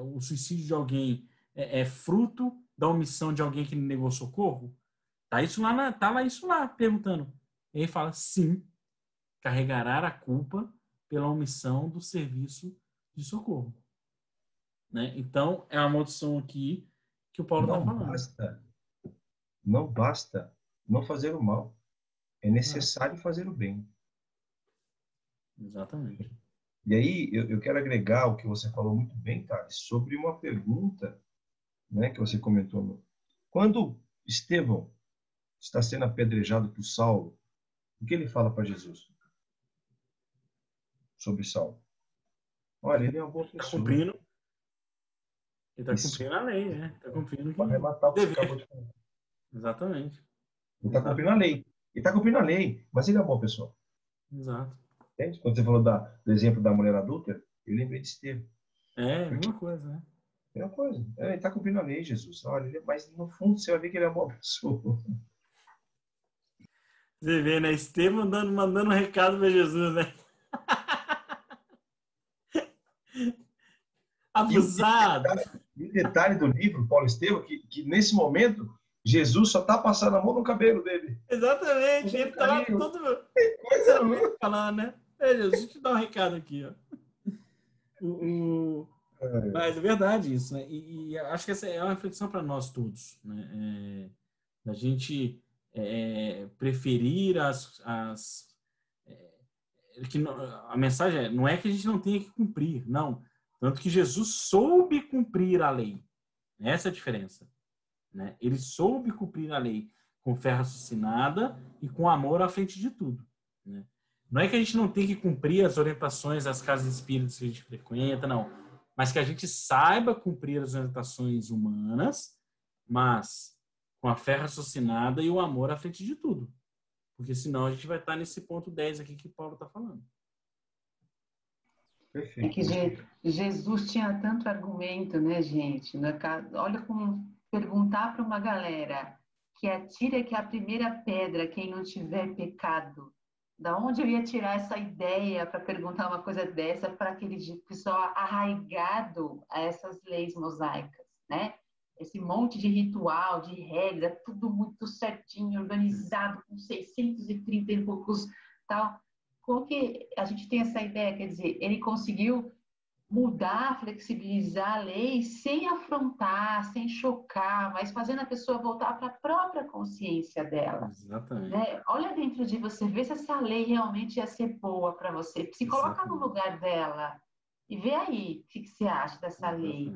o suicídio de alguém, é fruto da omissão de alguém que lhe negou socorro? Tá lá isso lá, perguntando. E aí fala, sim, carregará a culpa pela omissão do serviço de socorro. Né? Então, é uma maldição aqui que o Paulo está falando. Não basta não fazer o mal. É necessário fazer o bem. Exatamente. E aí, eu quero agregar o que você falou muito bem, Thales, sobre uma pergunta, né, que você comentou. Quando Estevão está sendo apedrejado por Saulo, o que ele fala para Jesus sobre Saulo? Olha, ele é uma boa pessoa. Está cumprindo. Ele está cumprindo a lei, né? Está cumprindo o que arrematar o que você acabou de falar. Exatamente. Ele está cumprindo a lei. Ele está cumprindo a lei, mas ele é uma boa pessoa. Exato. Entende? Quando você falou do exemplo da mulher adúltera, eu lembrei de Estevão. É, uma coisa, né? É uma coisa. Ele está cumprindo a lei, Jesus. Olha, mas no fundo você vai ver que ele é uma boa pessoa. Você vê, né? Estevão mandando um recado para Jesus, né? Abusado. E o detalhe do livro, Paulo Estevão, que nesse momento, Jesus só está passando a mão no cabelo dele. Exatamente. Ele está lá todo... Coisa falando, né? Jesus, deixa eu te dar um recado aqui, ó. Mas é verdade isso, né? E acho que essa é uma reflexão para nós todos, né? A gente preferir a mensagem não é que a gente não tenha que cumprir, não. Tanto que Jesus soube cumprir a lei. Essa é a diferença. Né? Ele soube cumprir a lei com fé raciocinada e com amor à frente de tudo. Né? Não é que a gente não tem que cumprir as orientações das casas espíritas que a gente frequenta, não. Mas que a gente saiba cumprir as orientações humanas, mas com a fé raciocinada e o amor à frente de tudo. Porque senão a gente vai estar nesse ponto 10 aqui que o Paulo está falando. Perfeito. É que Jesus tinha tanto argumento, né, gente? Olha como perguntar para uma galera que atira que a primeira pedra quem não tiver pecado. Da onde eu ia tirar essa ideia para perguntar uma coisa dessa para aquele pessoal arraigado a essas leis mosaicas, né? Esse monte de ritual, de regra, tudo muito certinho, organizado, com 630 e poucos tal. Como que a gente tem essa ideia? Quer dizer, ele conseguiu mudar, flexibilizar a lei sem afrontar, sem chocar, mas fazendo a pessoa voltar para a própria consciência dela. Exatamente. Né? Olha dentro de você, vê se essa lei realmente ia ser boa para você. Se coloca no lugar dela e vê aí o que você acha dessa lei.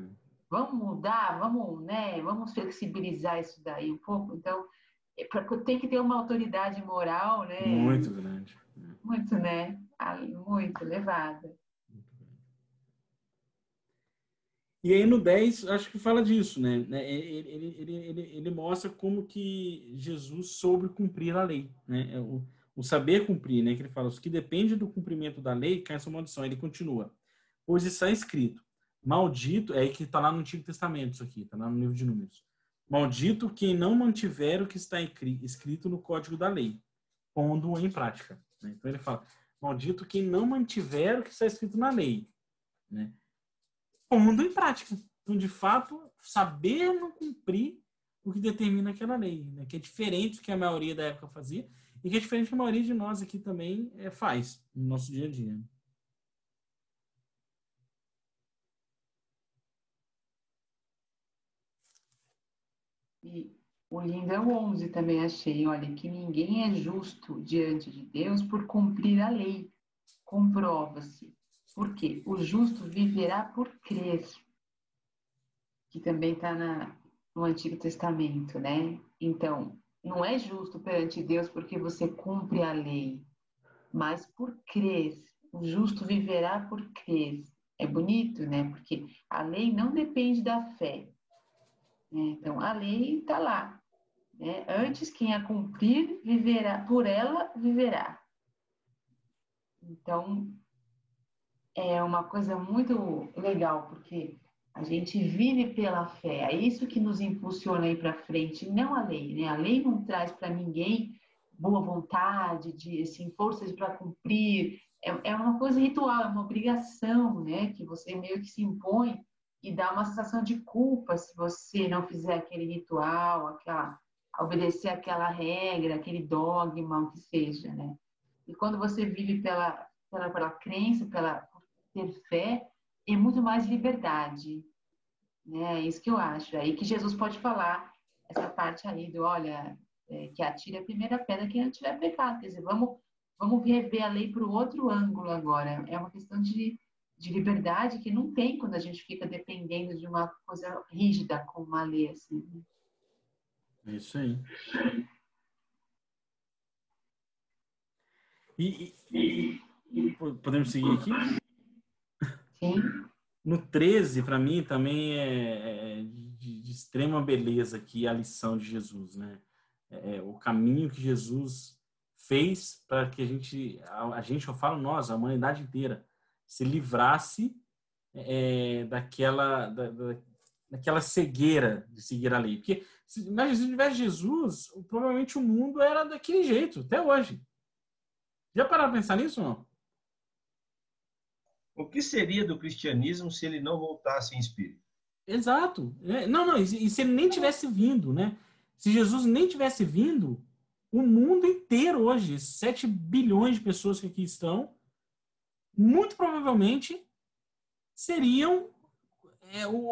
Vamos mudar, vamos flexibilizar isso daí um pouco. Então, tem que ter uma autoridade moral, né? Muito grande. Muito, né? Muito elevada. E aí no 10, acho que fala disso, né? Ele mostra como que Jesus soube cumprir a lei, né? O saber cumprir, né? Que ele fala, os que dependem do cumprimento da lei caem essa maldição. Ele continua. Pois está escrito, maldito, é aí que está lá no Antigo Testamento isso aqui, está lá no livro de Números. Maldito quem não mantiver o que está escrito no código da lei, pondo-o em prática. Né? Então ele fala, maldito quem não mantiver o que está escrito na lei, né? Pondo em prática. Então, de fato, saber não cumprir o que determina aquela lei, né? Que é diferente do que a maioria da época fazia e que é diferente do que a maioria de nós aqui também faz no nosso dia a dia. E o lindo é o 11 também achei. Olha, que ninguém é justo diante de Deus por cumprir a lei. Comprova-se. Por quê? O justo viverá por crer. Que também está no Antigo Testamento, né? Então, não é justo perante Deus porque você cumpre a lei, mas por crer. O justo viverá por crer. É bonito, né? Porque a lei não depende da fé. Né? Então, a lei está lá. Né? Antes, quem a cumprir, viverá, por ela viverá. Então, é uma coisa muito legal, porque a gente vive pela fé. É isso que nos impulsiona aí para frente, não a lei. Né? A lei não traz para ninguém boa vontade, de assim, forças para cumprir. É uma coisa ritual, é uma obrigação, né? Que você meio que se impõe e dá uma sensação de culpa se você não fizer aquele ritual, obedecer aquela regra, aquele dogma, o que seja, né? E quando você vive pela crença, por ter fé, é muito mais liberdade, né? É isso que eu acho. É aí que Jesus pode falar essa parte aí do, olha, que atire a primeira pedra quem não tiver pecado. Quer dizer, vamos rever a lei para o outro ângulo agora. É uma questão de liberdade que não tem quando a gente fica dependendo de uma coisa rígida como uma lei, assim. É isso aí. E podemos seguir aqui? Sim. No 13, para mim, também é de extrema beleza aqui a lição de Jesus, né? O caminho que Jesus fez para que a gente, eu falo nós, a humanidade inteira, se livrasse daquela cegueira de seguir a lei. Porque se não tivesse Jesus, provavelmente o mundo era daquele jeito, até hoje. Já pararam para pensar nisso ou não? O que seria do cristianismo se ele não voltasse em espírito? Exato. Não, e se ele nem tivesse vindo, né? Se Jesus nem tivesse vindo, o mundo inteiro hoje, 7 bilhões de pessoas que aqui estão, muito provavelmente seriam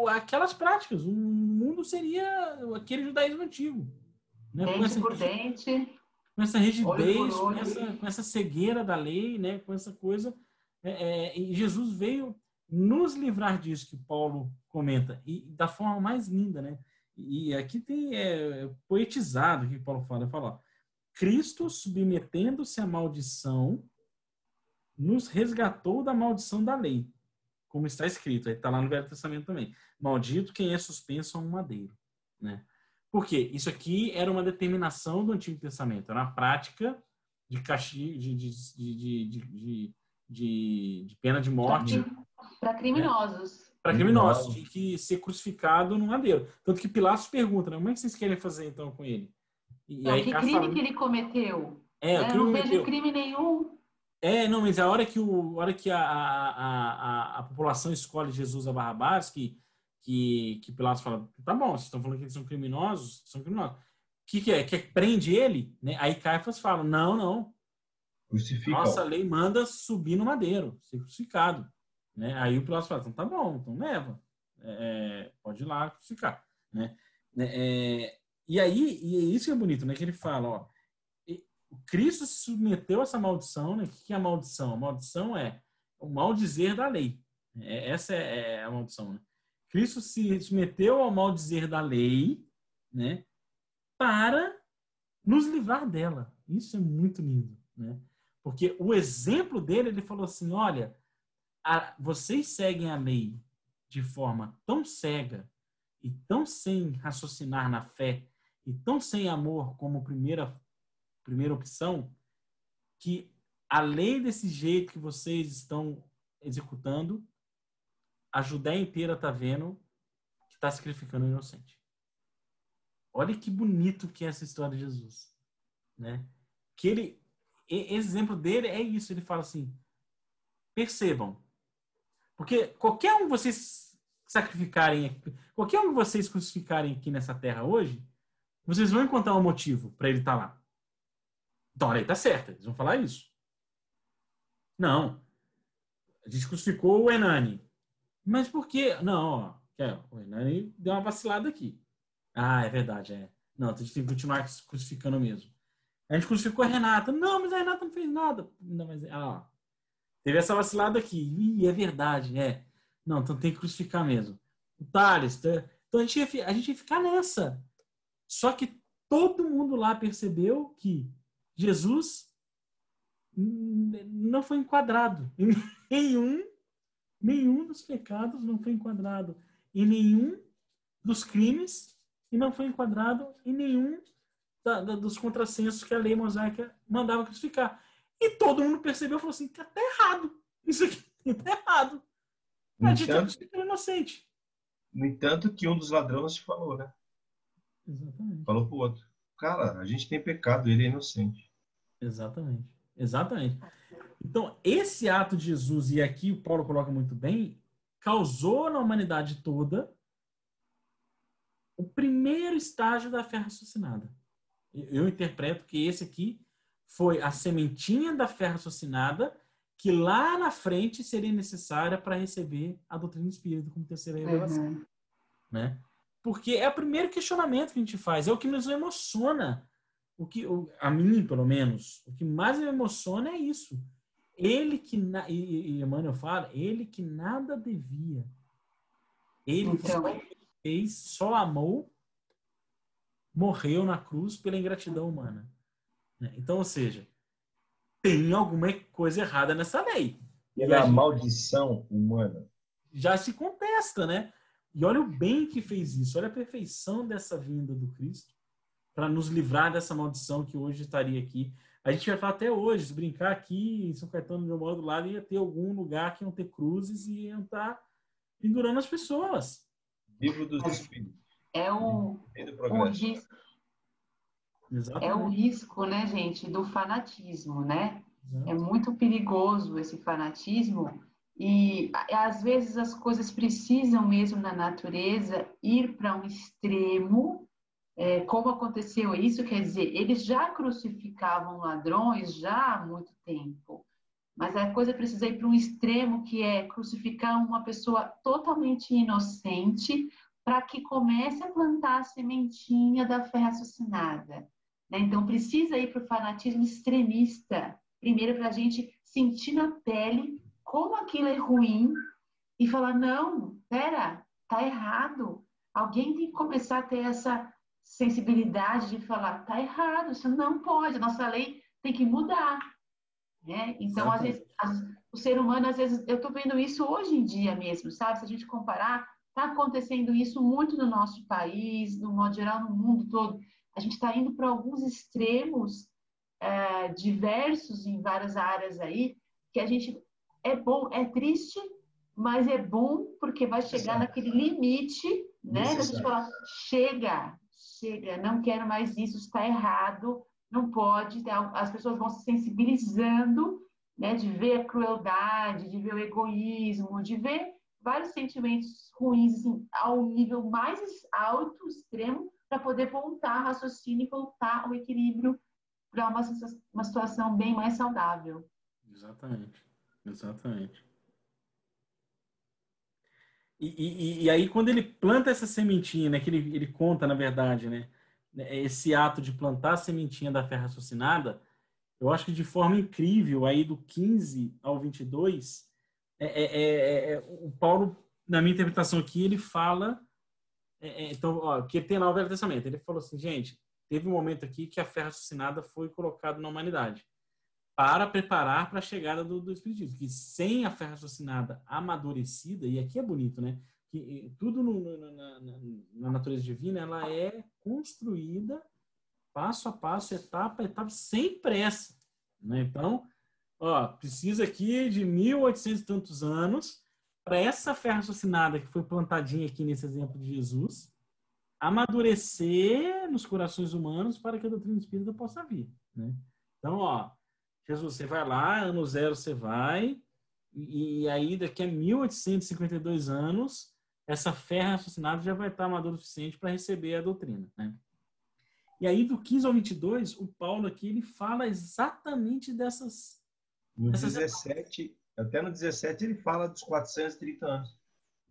aquelas práticas. O mundo seria aquele judaísmo antigo. Né? Dente por dente, com essa olho por rigidez, olho. com essa cegueira da lei, né? Com essa coisa. E Jesus veio nos livrar disso que Paulo comenta, e da forma mais linda, né? E aqui tem poetizado que Paulo fala, ó, Cristo, submetendo-se à maldição, nos resgatou da maldição da lei, como está escrito, aí está lá no Velho Testamento também. Maldito quem é suspenso a um madeiro, né? Por quê? Isso aqui era uma determinação do Antigo Testamento, era uma prática de castigo, de pena de morte. Para criminosos. Né? Para criminosos, tinha que ser crucificado no madeiro. Tanto que Pilatos pergunta, né, como é que vocês querem fazer então com ele? E aí, que crime que ele cometeu? Eu não vejo crime nenhum. Não, mas a hora que a população escolhe Jesus a Barrabás, que Pilatos fala, tá bom, vocês estão falando que eles são criminosos, O que é? Que prende ele? Né? Aí Caifás fala, não. Nossa lei manda subir no madeiro, ser crucificado. Né? Aí o Pilatos fala, então tá bom, então leva. Pode ir lá crucificar. Né? E aí, e é isso que é bonito, né? Que ele fala, ó, Cristo se submeteu a essa maldição, né? O que é a maldição? A maldição é o maldizer da lei. Essa é a maldição, né? Cristo se submeteu ao maldizer da lei, né? Para nos livrar dela. Isso é muito lindo, né? Porque o exemplo dele, ele falou assim, olha, vocês seguem a lei de forma tão cega e tão sem raciocinar na fé e tão sem amor como primeira opção, que a lei desse jeito que vocês estão executando, a Judéia inteira está vendo que está sacrificando o inocente. Olha que bonito que é essa história de Jesus. Né? Que esse exemplo dele é isso, ele fala assim, percebam, porque qualquer um de vocês sacrificarem, qualquer um de vocês crucificarem aqui nessa terra hoje, vocês vão encontrar um motivo para ele estar lá. Então a lei está certa, eles vão falar isso. Não. A gente crucificou o Hernani. Mas por quê? Não, ó, o Hernani deu uma vacilada aqui. Ah, é verdade, é. Não, a gente tem que continuar crucificando mesmo. A gente crucificou a Renata. Não, mas a Renata não fez nada. Não, mas, teve essa vacilada aqui. Ih, é verdade, é. Não, então tem que crucificar mesmo. O Thales, então a gente ia ficar nessa. Só que todo mundo lá percebeu que Jesus não foi enquadrado. Nenhum dos pecados não foi enquadrado em nenhum dos crimes e não foi enquadrado em nenhum dos contrassensos que a lei mosaica mandava crucificar. E todo mundo percebeu e falou assim, tá errado. Isso aqui tá errado. A gente é inocente. No entanto, que um dos ladrões falou, né? Exatamente. Falou pro outro. Cara, a gente tem pecado, ele é inocente. Exatamente. Então, esse ato de Jesus, e aqui o Paulo coloca muito bem, causou na humanidade toda o primeiro estágio da fé raciocinada. Eu interpreto que esse aqui foi a sementinha da fé raciocinada que lá na frente seria necessária para receber a doutrina espírita como terceira revelação. Né? Porque é o primeiro questionamento que a gente faz, é o que nos emociona. A mim, pelo menos, o que mais me emociona é isso. Ele que, e Emmanuel fala, ele que nada devia. Ele que só fez, só amou, morreu na cruz pela ingratidão humana. Então, ou seja, tem alguma coisa errada nessa lei. Pela maldição humana. Já se contesta, né? E olha o bem que fez isso, olha a perfeição dessa vinda do Cristo para nos livrar dessa maldição que hoje estaria aqui. A gente vai falar até hoje, se brincar aqui em São Caetano, do meu modo do lado, ia ter algum lugar que iam ter cruzes e iam estar pendurando as pessoas. Livro dos Espíritos. É o risco. Exatamente. É o risco, né, gente, do fanatismo, né? Exato. É muito perigoso esse fanatismo e às vezes as coisas precisam mesmo na natureza ir para um extremo, como aconteceu isso, quer dizer, eles já crucificavam ladrões já há muito tempo, mas a coisa precisa ir para um extremo que é crucificar uma pessoa totalmente inocente para que comece a plantar a sementinha da fé raciocinada. Então, precisa ir para o fanatismo extremista, primeiro para a gente sentir na pele como aquilo é ruim e falar, não, pera, tá errado. Alguém tem que começar a ter essa sensibilidade de falar, tá errado, isso não pode, a nossa lei tem que mudar. Né? Então, às vezes, o ser humano, às vezes, eu estou vendo isso hoje em dia mesmo, sabe? Se a gente comparar, está acontecendo isso muito no nosso país, no modo geral, no mundo todo. A gente está indo para alguns extremos diversos em várias áreas aí, que a gente é bom, é triste, mas é bom porque vai chegar naquele limite, né? Da gente falar, chega, não quero mais isso, está errado, não pode. As pessoas vão se sensibilizando, né? De ver a crueldade, de ver o egoísmo, de ver vários sentimentos ruins assim, ao nível mais alto, extremo, para poder voltar ao raciocínio e voltar ao equilíbrio para uma situação bem mais saudável. Exatamente. E aí, quando ele planta essa sementinha, né, que ele conta, na verdade, né, esse ato de plantar a sementinha da fé raciocinada, eu acho que de forma incrível, aí do 15 ao 22, o Paulo, na minha interpretação aqui, ele fala... então, que tem lá o Velho Testamento. Ele falou assim, gente, teve um momento aqui que a fé raciocinada foi colocada na humanidade para preparar para a chegada do Espiritismo. Que sem a fé raciocinada amadurecida, e aqui é bonito, né? Que tudo na natureza divina, ela é construída passo a passo, etapa a etapa, sem pressa. Né? Então, precisa aqui de 1800 e tantos anos para essa fé raciocinada que foi plantadinha aqui nesse exemplo de Jesus amadurecer nos corações humanos para que a doutrina espírita possa vir. Né? Então, Jesus, você vai lá, ano zero você vai, e aí daqui a 1852 anos, essa fé raciocinada já vai estar madura o suficiente para receber a doutrina. Né? E aí, do 15 ao 22, o Paulo aqui, ele fala exatamente dessas... No 17, até no 17 ele fala dos 430 anos.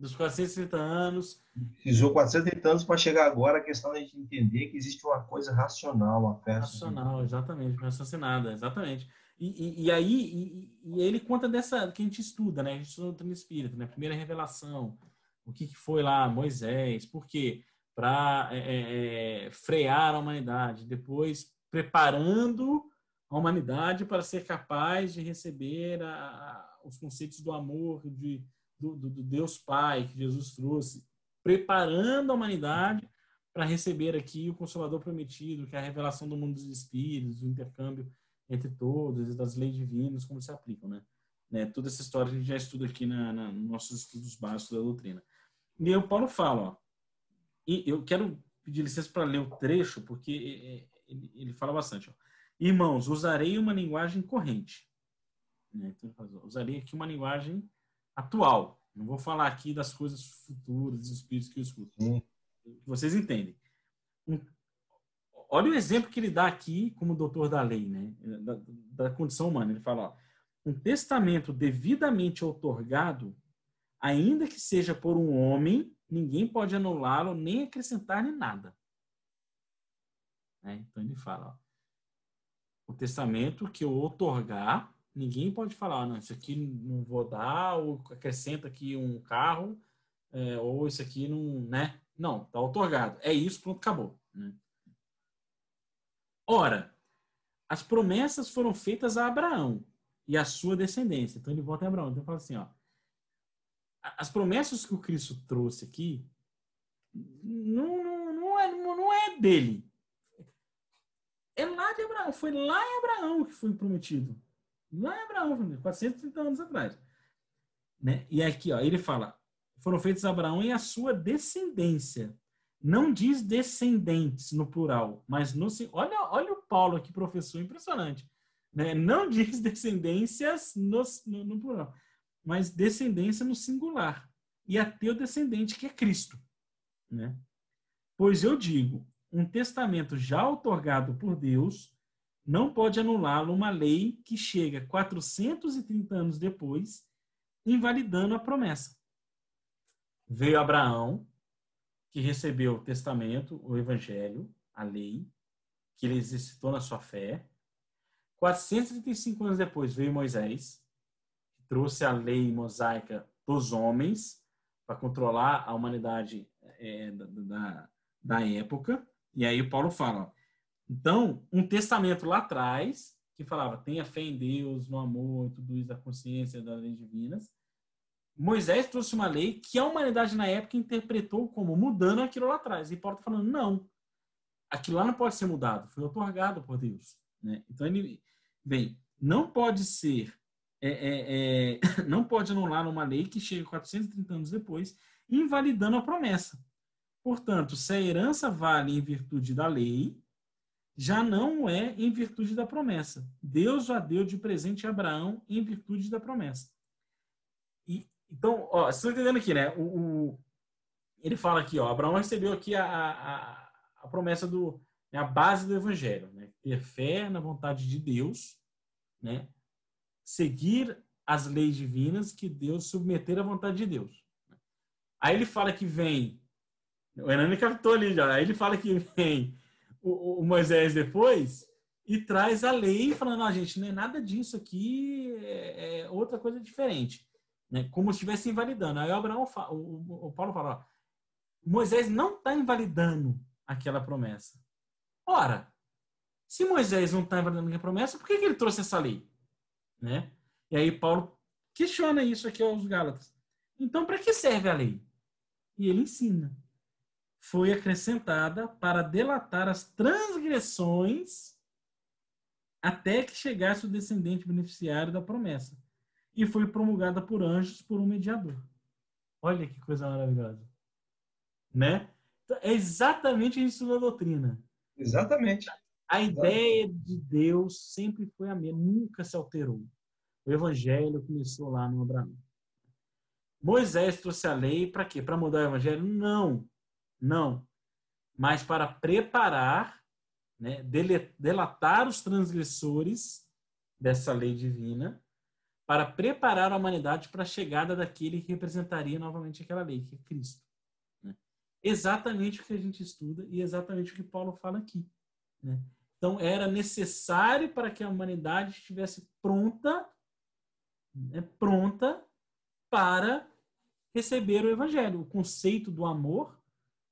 Dos 430 anos. Precisou 430 anos para chegar agora a questão da gente entender que existe uma coisa racional, uma fé racional, exatamente, raciocinada, exatamente. E aí ele conta dessa que a gente estuda, né? A gente estuda o doutrina espírita, né? Primeira revelação, o que foi lá, Moisés, por quê? Para frear a humanidade, depois preparando a humanidade para ser capaz de receber os conceitos do amor, do Deus Pai que Jesus trouxe, preparando a humanidade para receber aqui o Consolador prometido, que é a revelação do mundo dos espíritos, o intercâmbio entre todos e das leis divinas, como se aplicam, né? Toda essa história a gente já estuda aqui nos nossos estudos básicos da doutrina. E aí o Paulo fala, ó, e eu quero pedir licença para ler o trecho, porque ele fala bastante, ó. Irmãos, usarei uma linguagem corrente. Né? Então, usarei aqui uma linguagem atual. Não vou falar aqui das coisas futuras, dos espíritos que eu escuto. Vocês entendem. Olha o exemplo que ele dá aqui como doutor da lei, né? Da condição humana. Ele fala, ó, um testamento devidamente outorgado, ainda que seja por um homem, ninguém pode anulá-lo nem acrescentar-lhe nada. Então ele fala, ó, o testamento que eu outorgar, ninguém pode falar, não, isso aqui não vou dar, ou acrescenta aqui um carro, ou isso aqui não, né? Não, está outorgado. É isso, pronto, acabou. Né? Ora, as promessas foram feitas a Abraão e a sua descendência. Então ele volta em Abraão. Então ele fala assim, ó, as promessas que o Cristo trouxe aqui não é dele. É lá de Abraão. Foi lá em Abraão que foi prometido. Lá em Abraão, 430 anos atrás. Né? E aqui, ó, ele fala, foram feitos a Abraão e a sua descendência. Não diz descendentes no plural, mas olha o Paulo aqui, professor, impressionante. Né? Não diz descendências no plural, mas descendência no singular. E a teu descendente, que é Cristo. Né? Pois eu digo, um testamento já outorgado por Deus não pode anulá-lo uma lei que chega 430 anos depois, invalidando a promessa. Veio Abraão, que recebeu o testamento, o evangelho, a lei, que ele exercitou na sua fé. 435 anos depois veio Moisés, que trouxe a lei mosaica dos homens para controlar a humanidade da época. E aí o Paulo fala, ó, então, um testamento lá atrás, que falava, tenha fé em Deus, no amor, tudo isso, da consciência das leis divinas. Moisés trouxe uma lei que a humanidade na época interpretou como mudando aquilo lá atrás. E Paulo está falando, não, aquilo lá não pode ser mudado, foi outorgado por Deus. Né? Então ele vem, não pode ser, não pode anular uma lei que chega 430 anos depois, invalidando a promessa. Portanto, se a herança vale em virtude da lei, já não é em virtude da promessa. Deus a deu de presente a Abraão em virtude da promessa. Então, ó, vocês estão entendendo aqui, né? Ele fala aqui, ó, Abraão recebeu aqui a promessa a base do evangelho, né? Ter fé na vontade de Deus, né? Seguir as leis divinas que Deus submeter à vontade de Deus. Aí ele fala que vem, o Hernani captou ali já, aí ele fala que vem o Moisés depois e traz a lei falando, não, gente, não é nada disso aqui, é outra coisa diferente. Né? Como se estivesse invalidando. Aí o Paulo fala, ó, Moisés não está invalidando aquela promessa. Ora, se Moisés não está invalidando aquela promessa, por que ele trouxe essa lei? Né? E aí Paulo questiona isso aqui aos Gálatas. Então, para que serve a lei? E ele ensina. Foi acrescentada para delatar as transgressões até que chegasse o descendente beneficiário da promessa. E foi promulgada por anjos por um mediador. Olha que coisa maravilhosa. Né? Então, é exatamente isso da doutrina. Exatamente. A ideia de Deus sempre foi a mesma, nunca se alterou. O evangelho começou lá no Abraão. Moisés trouxe a lei para quê? Para mudar o evangelho? Não. Mas para preparar, né, delatar os transgressores dessa lei divina, para preparar a humanidade para a chegada daquele que representaria novamente aquela lei, que é Cristo. Né? Exatamente o que a gente estuda e exatamente o que Paulo fala aqui. Né? Então, era necessário para que a humanidade estivesse pronta para receber o Evangelho, o conceito do amor,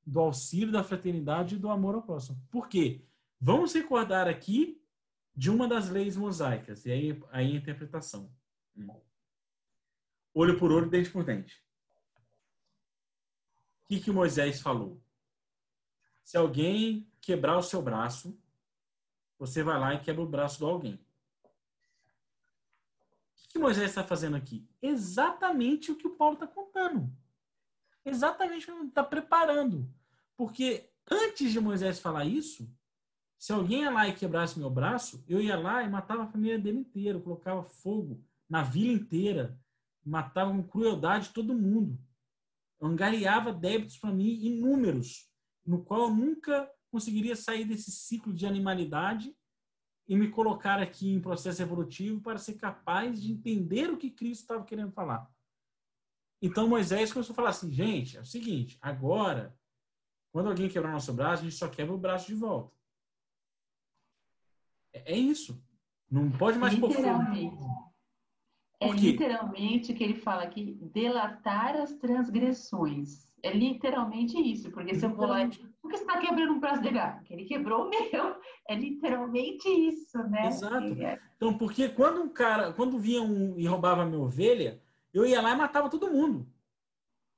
do auxílio, da fraternidade e do amor ao próximo. Por quê? Vamos recordar aqui de uma das leis mosaicas, e aí a interpretação. Olho por olho, dente por dente. O que Moisés falou? Se alguém quebrar o seu braço, você vai lá e quebra o braço de alguém. O que Moisés está fazendo aqui? Exatamente o que o Paulo está contando. Exatamente o que ele está preparando. Porque antes de Moisés falar isso, se alguém ia lá e quebrasse meu braço, eu ia lá e matava a família dele inteira, colocava fogo na vila inteira, matava com crueldade todo mundo. Eu angariava débitos para mim inúmeros, no qual eu nunca conseguiria sair desse ciclo de animalidade e me colocar aqui em processo evolutivo para ser capaz de entender o que Cristo estava querendo falar. Então Moisés começou a falar assim, gente, é o seguinte, agora, quando alguém quebrar nosso braço, a gente só quebra o braço de volta. É isso. Não pode mais pôr fogo. É literalmente o que ele fala aqui, delatar as transgressões. É literalmente isso, porque se eu vou lá, por que você está quebrando um braço dele? Porque ele quebrou o meu. É literalmente isso, né? Exato. Então, porque quando vinha e roubava a minha ovelha, eu ia lá e matava todo mundo.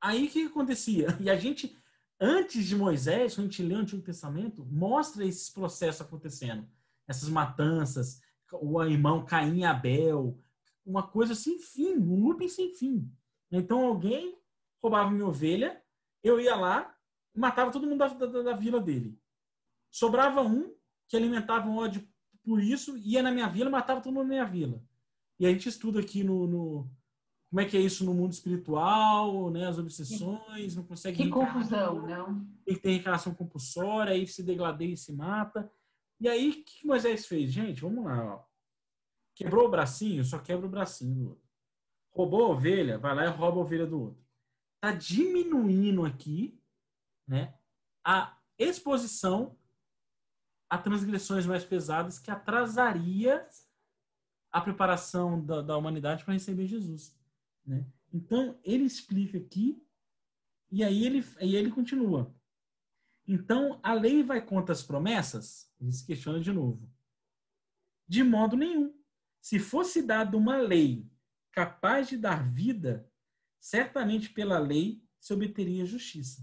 Aí o que acontecia? E a gente, antes de Moisés, quando a gente lê o Antigo Testamento, mostra esses processos acontecendo. Essas matanças, o irmão Caim e Abel, uma coisa sem fim, um looping sem fim. Então alguém roubava minha ovelha, eu ia lá e matava todo mundo da vila dele. Sobrava um que alimentava um ódio por isso, ia na minha vila e matava todo mundo na minha vila. E a gente estuda aqui como é que é isso no mundo espiritual, né? As obsessões, não consegue... Que confusão, não? Tem que ter reencarnação compulsória, aí se degladeia e se mata. E aí, o que Moisés fez? Gente, vamos lá, ó. Quebrou o bracinho, só quebra o bracinho do outro. Roubou a ovelha, vai lá e rouba a ovelha do outro. Está diminuindo aqui, né, a exposição a transgressões mais pesadas que atrasaria a preparação da humanidade para receber Jesus. Né? Então, ele explica aqui e aí ele continua. Então, a lei vai contra as promessas? Ele se questiona de novo. De modo nenhum. Se fosse dada uma lei capaz de dar vida, certamente pela lei se obteria justiça.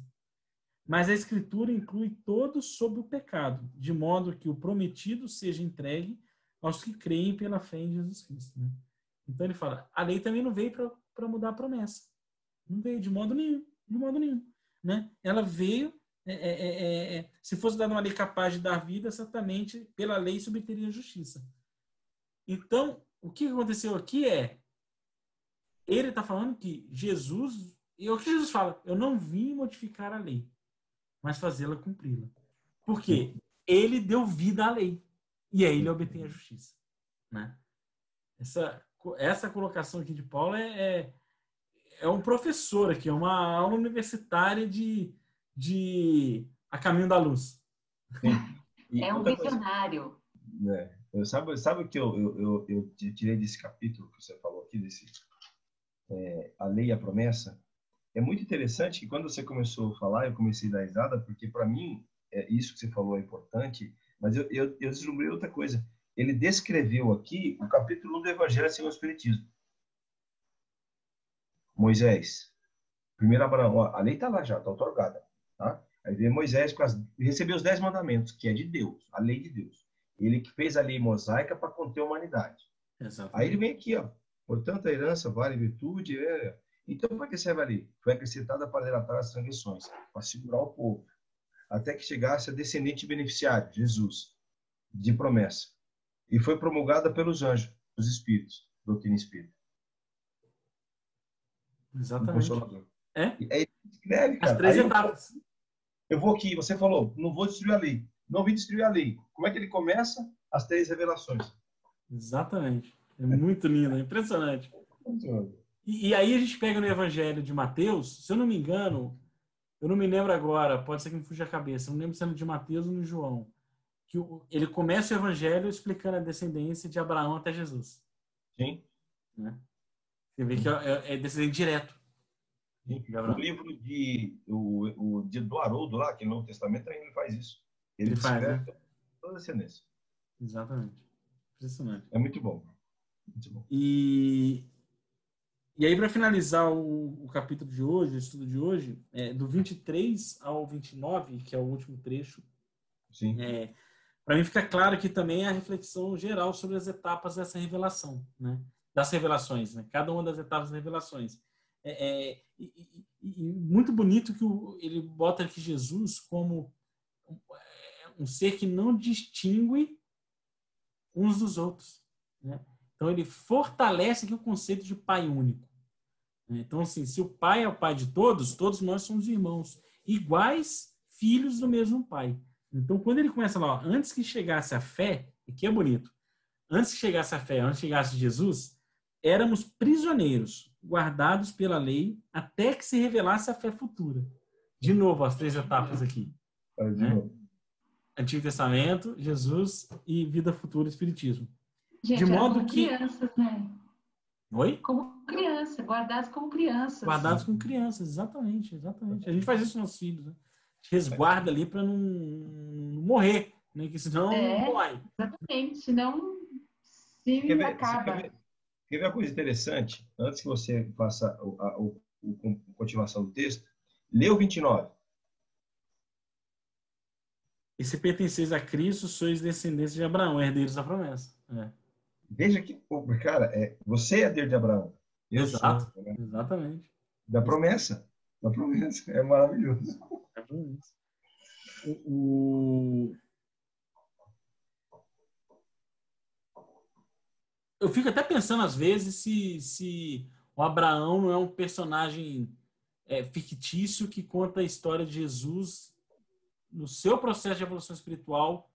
Mas a Escritura inclui todos sob o pecado, de modo que o prometido seja entregue aos que creem pela fé em Jesus Cristo. Né? Então ele fala, a lei também não veio para mudar a promessa. Não veio de modo nenhum. De modo nenhum. Né? Ela veio, se fosse dada uma lei capaz de dar vida, certamente pela lei se obteria justiça. Então, o que aconteceu aqui ele está falando que Jesus, e o que Jesus fala? Eu não vim modificar a lei, mas fazê-la cumpri-la. Porque ele deu vida à lei. E aí ele obtém a justiça. Né? Essa colocação aqui de Paulo é um professor aqui, é uma aula universitária de A Caminho da Luz. É um visionário. Sabe o que eu tirei desse capítulo que você falou aqui, a lei e a promessa? É muito interessante que quando você começou a falar, eu comecei a dar risada, porque para mim, isso que você falou é importante, mas eu deslumbrei outra coisa. Ele descreveu aqui o capítulo 1 do Evangelho segundo o Espiritismo. Moisés, primeiro Abraão, a lei está lá já, está otorgada. Tá? Aí vem Moisés, recebeu os 10 mandamentos, que é de Deus, a lei de Deus. Ele que fez a lei mosaica para conter a humanidade. Exatamente. Aí ele vem aqui, ó. Portanto, a herança vale virtude. Então, para que serve a lei? Foi acrescentada para delatar as transgressões, para segurar o povo, até que chegasse a descendente beneficiário, Jesus, de promessa. E foi promulgada pelos anjos, os espíritos, doutrina espírita. Exatamente. E aí ele escreve, cara. As 3 etapas. Eu vou aqui, você falou, não vou destruir a lei. Não vim destruir a lei. Como é que ele começa? As 3 revelações. Exatamente. É muito lindo, é impressionante. E aí a gente pega no Evangelho de Mateus, se eu não me engano, eu não me lembro agora, pode ser que me fuja a cabeça, eu não lembro se é no de Mateus ou no João, que ele começa o Evangelho explicando a descendência de Abraão até Jesus. Sim. Né? Você vê que é descendente direto. O livro do Haroldo lá, que no Novo Testamento, também ele faz isso. Ele faz, né? Toda a descendência. Exatamente. Impressionante. É muito bom. Muito bom. E aí, para finalizar o capítulo de hoje, o estudo de hoje, do 23 ao 29, que é o último trecho, sim. Para mim fica claro que também é a reflexão geral sobre as etapas dessa revelação, né? Das revelações, né? Cada uma das etapas das revelações. E muito bonito que ele bota aqui Jesus como um ser que não distingue uns dos outros, né? Então ele fortalece aqui o conceito de pai único. Então, assim, se o pai é o pai de todos, todos nós somos irmãos, iguais filhos do mesmo pai. Então, quando ele começa lá, ó, antes que chegasse a fé, aqui é bonito, antes que chegasse a fé, antes que chegasse Jesus, éramos prisioneiros, guardados pela lei, até que se revelasse a fé futura. De novo, as 3 etapas aqui. Né? Antigo Testamento, Jesus e vida futura, Espiritismo. Gente, de modo que crianças, né? Oi? Como criança, guardados como crianças. Guardados como crianças, exatamente, exatamente. A gente faz isso com nossos filhos, né? A gente resguarda ali para não morrer, né? Que senão não morre. Exatamente, senão se acaba. Quer ver uma coisa interessante? Antes que você faça a continuação do texto, lê o 29. E se pertenceis a Cristo, sois descendentes de Abraão, herdeiros da promessa. Veja que, cara, você é herdeiro de Abraão. Exato, sou, né? Exatamente. Da promessa. Da promessa. É maravilhoso. É promessa. Eu fico até pensando, às vezes, se o Abraão não é um personagem fictício que conta a história de Jesus no seu processo de evolução espiritual,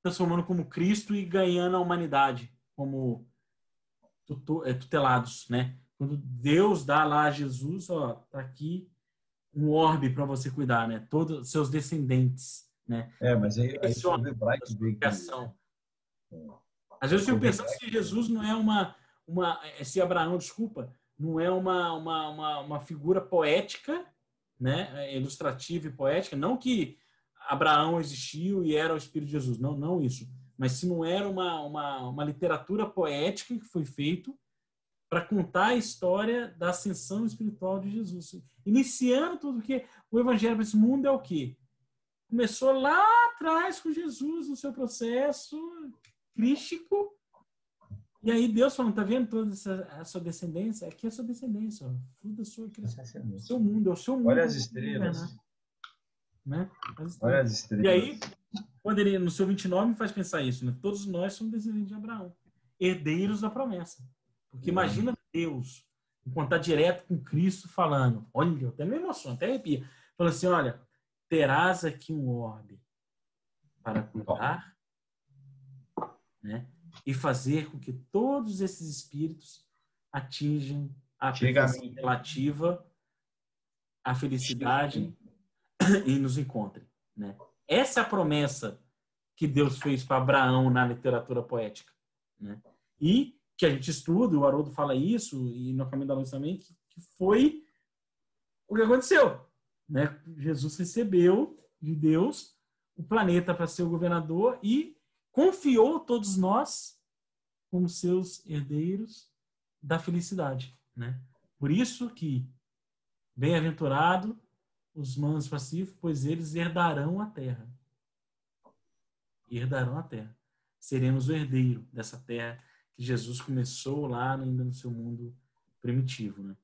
transformando como Cristo e ganhando a humanidade como tutelados, né? Quando Deus dá lá a Jesus, ó, tá aqui um orbe para você cuidar, né? Todos os seus descendentes, né? Mas aí você vê Bright Big. Às vezes eu fico pensando se Jesus não é se Abraão, desculpa, não é uma figura poética, né? Ilustrativa e poética, não que Abraão existiu e era o Espírito de Jesus, não isso, mas se não era uma literatura poética que foi feito para contar a história da ascensão espiritual de Jesus, iniciando tudo, porque o evangelho para esse mundo é o quê? Começou lá atrás com Jesus no seu processo crístico, e aí Deus falando, tá vendo toda a sua descendência? Aqui é a sua descendência, ó, fruto da sua criação, o seu mundo, é o seu mundo. Olha as estrelas. Né? Olha as estrelas. E aí, quando ele, no seu 29, me faz pensar isso, né? Todos nós somos descendentes de Abraão, herdeiros da promessa. Porque imagina Deus, enquanto está direto com Cristo falando, olha, até me emociona, até arrepia, falando assim, olha, terás aqui um orbe para cuidar, né? E fazer com que todos esses espíritos atinjam a perfeição relativa, a felicidade e nos encontrem, né? Essa é a promessa que Deus fez para Abraão na literatura poética, né? E que a gente estuda, o Haroldo fala isso, e no Caminho da Luz também, que foi o que aconteceu, né? Jesus recebeu de Deus o planeta para ser o governador e confiou todos nós como seus herdeiros da felicidade, né? Por isso que bem-aventurado os mansos pacíficos, pois eles herdarão a terra. Herdarão a terra. Seremos o herdeiro dessa terra que Jesus começou lá ainda no seu mundo primitivo, né?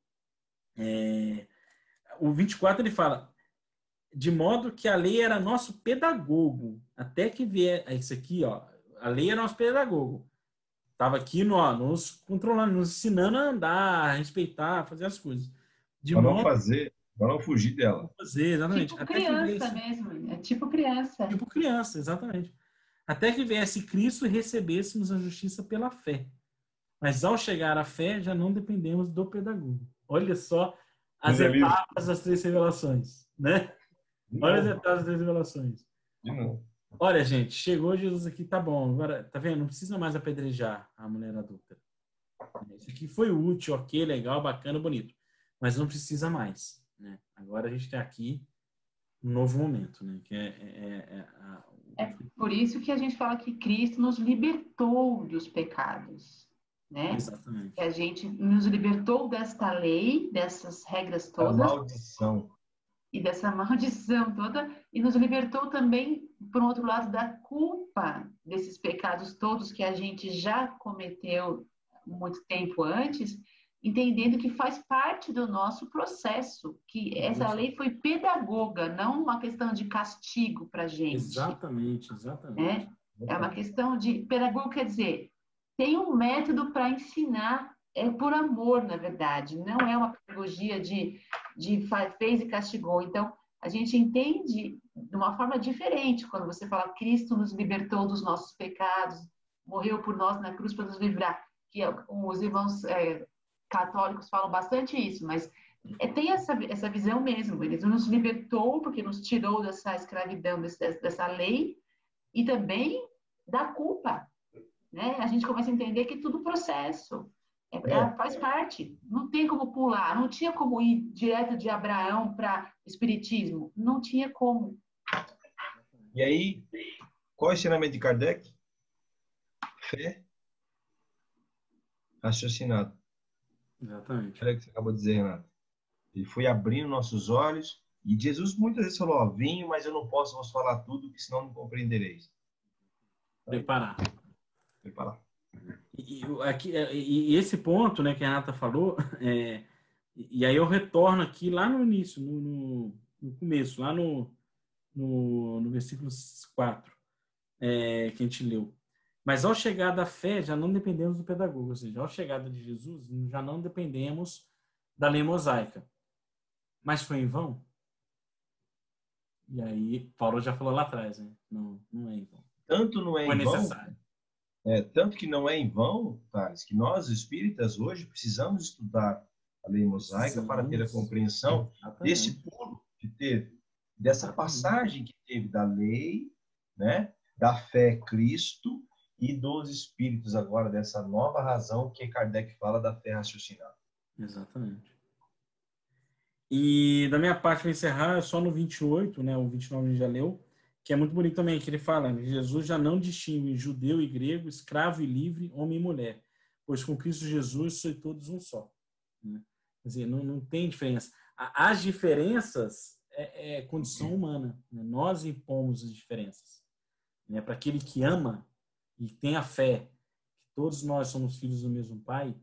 O 24 ele fala, de modo que a lei era nosso pedagogo, até que vier, isso aqui, ó, a lei era nosso pedagogo. Estava aqui nos controlando, nos ensinando a andar, a respeitar, a fazer as coisas. Para não fazer, para não fugir dela. Fazer, exatamente. Tipo criança mesmo, é tipo criança. Tipo criança, exatamente. Até que viesse Cristo e recebêssemos a justiça pela fé. Mas ao chegar à fé, já não dependemos do pedagogo. Olha só as etapas das 3 revelações, né? Olha as etapas das 3 revelações. De novo. Olha, gente, chegou Jesus aqui, tá bom. Agora, tá vendo? Não precisa mais apedrejar a mulher adulta. Isso aqui foi útil, ok, legal, bacana, bonito. Mas não precisa mais, né? Agora a gente tem aqui um novo momento, né? Que É por isso que a gente fala que Cristo nos libertou dos pecados, né? Exatamente. Que a gente nos libertou desta lei, dessas regras todas. Da maldição. E dessa maldição toda, e nos libertou também, por outro lado, da culpa desses pecados todos que a gente já cometeu muito tempo antes, entendendo que faz parte do nosso processo, que essa lei foi pedagoga, não uma questão de castigo para a gente. Exatamente. É uma questão de... Pedagogo quer dizer, tem um método para ensinar, é por amor, na verdade, não é uma pedagogia de fez e castigou. Então, a gente entende de uma forma diferente quando você fala Cristo nos libertou dos nossos pecados, morreu por nós na cruz para nos livrar, que os irmãos católicos falam bastante isso, mas tem essa visão mesmo, ele nos libertou porque nos tirou dessa escravidão, dessa lei, e também da culpa, né? A gente começa a entender que tudo processo, faz parte, não tem como pular, não tinha como ir direto de Abraão para Espiritismo, não tinha como. E aí, qual é o ensinamento de Kardec? Fé, raciocinado. Exatamente. Olha o que você acabou de dizer, Renato. Ele foi abrindo nossos olhos, e Jesus muitas vezes falou, venho, mas eu não posso vos falar tudo, porque senão não compreendereis. Preparar. E esse ponto, né, que a Renata falou, e aí eu retorno aqui lá no início, no começo, lá no versículo 4, que a gente leu. Mas ao chegar da fé, já não dependemos do pedagogo, ou seja, ao chegar de Jesus, já não dependemos da lei mosaica. Mas foi em vão? E aí, Paulo já falou lá atrás, né? Não é em vão. Tanto não é foi em vão, necessário. Tanto que não é em vão, Thales, que nós espíritas hoje precisamos estudar a lei mosaica para ter a compreensão desse pulo que teve, dessa passagem que teve da lei, né, da fé Cristo e dos espíritos agora, dessa nova razão que Kardec fala da fé raciocinada. Exatamente. E da minha parte, para encerrar, só no 28, né, o 29 a gente já leu, que é muito bonito também, que ele fala, Jesus já não distingue judeu e grego, escravo e livre, homem e mulher, pois com Cristo Jesus sois todos um só. Né? Quer dizer, não tem diferença. As diferenças é condição humana. Né? Nós impomos as diferenças. Né? Para aquele que ama e tem a fé que todos nós somos filhos do mesmo Pai,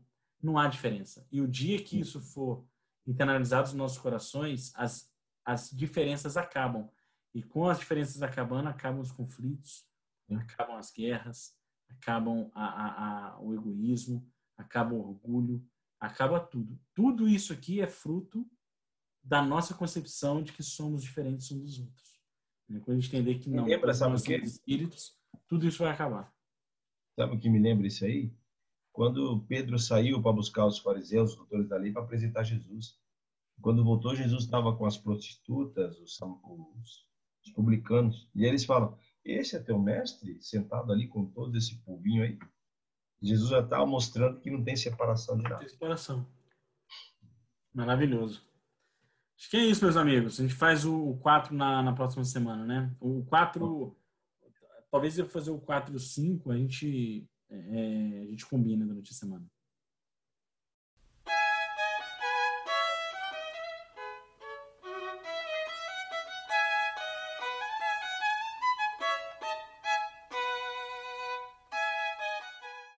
não há diferença. E o dia que isso for internalizado nos nossos corações, as diferenças acabam. E com as diferenças acabando, acabam os conflitos, acabam as guerras, acabam o egoísmo, acaba o orgulho, acaba tudo. Tudo isso aqui é fruto da nossa concepção de que somos diferentes uns dos outros. Quando a gente entender que não, nós somos espíritos, tudo isso vai acabar. Sabe o que me lembra isso aí? Quando Pedro saiu para buscar os fariseus, os doutores da lei, para apresentar Jesus. Quando voltou, Jesus estava com as prostitutas, os publicanos, e eles falam, esse é teu mestre, sentado ali com todo esse povinho aí? Jesus já estava mostrando que não tem separação de nada. Tem separação. Maravilhoso. Acho que é isso, meus amigos. A gente faz o 4 na próxima semana, né? O 4, talvez eu fazer o 4 e o 5, a gente combina durante a semana.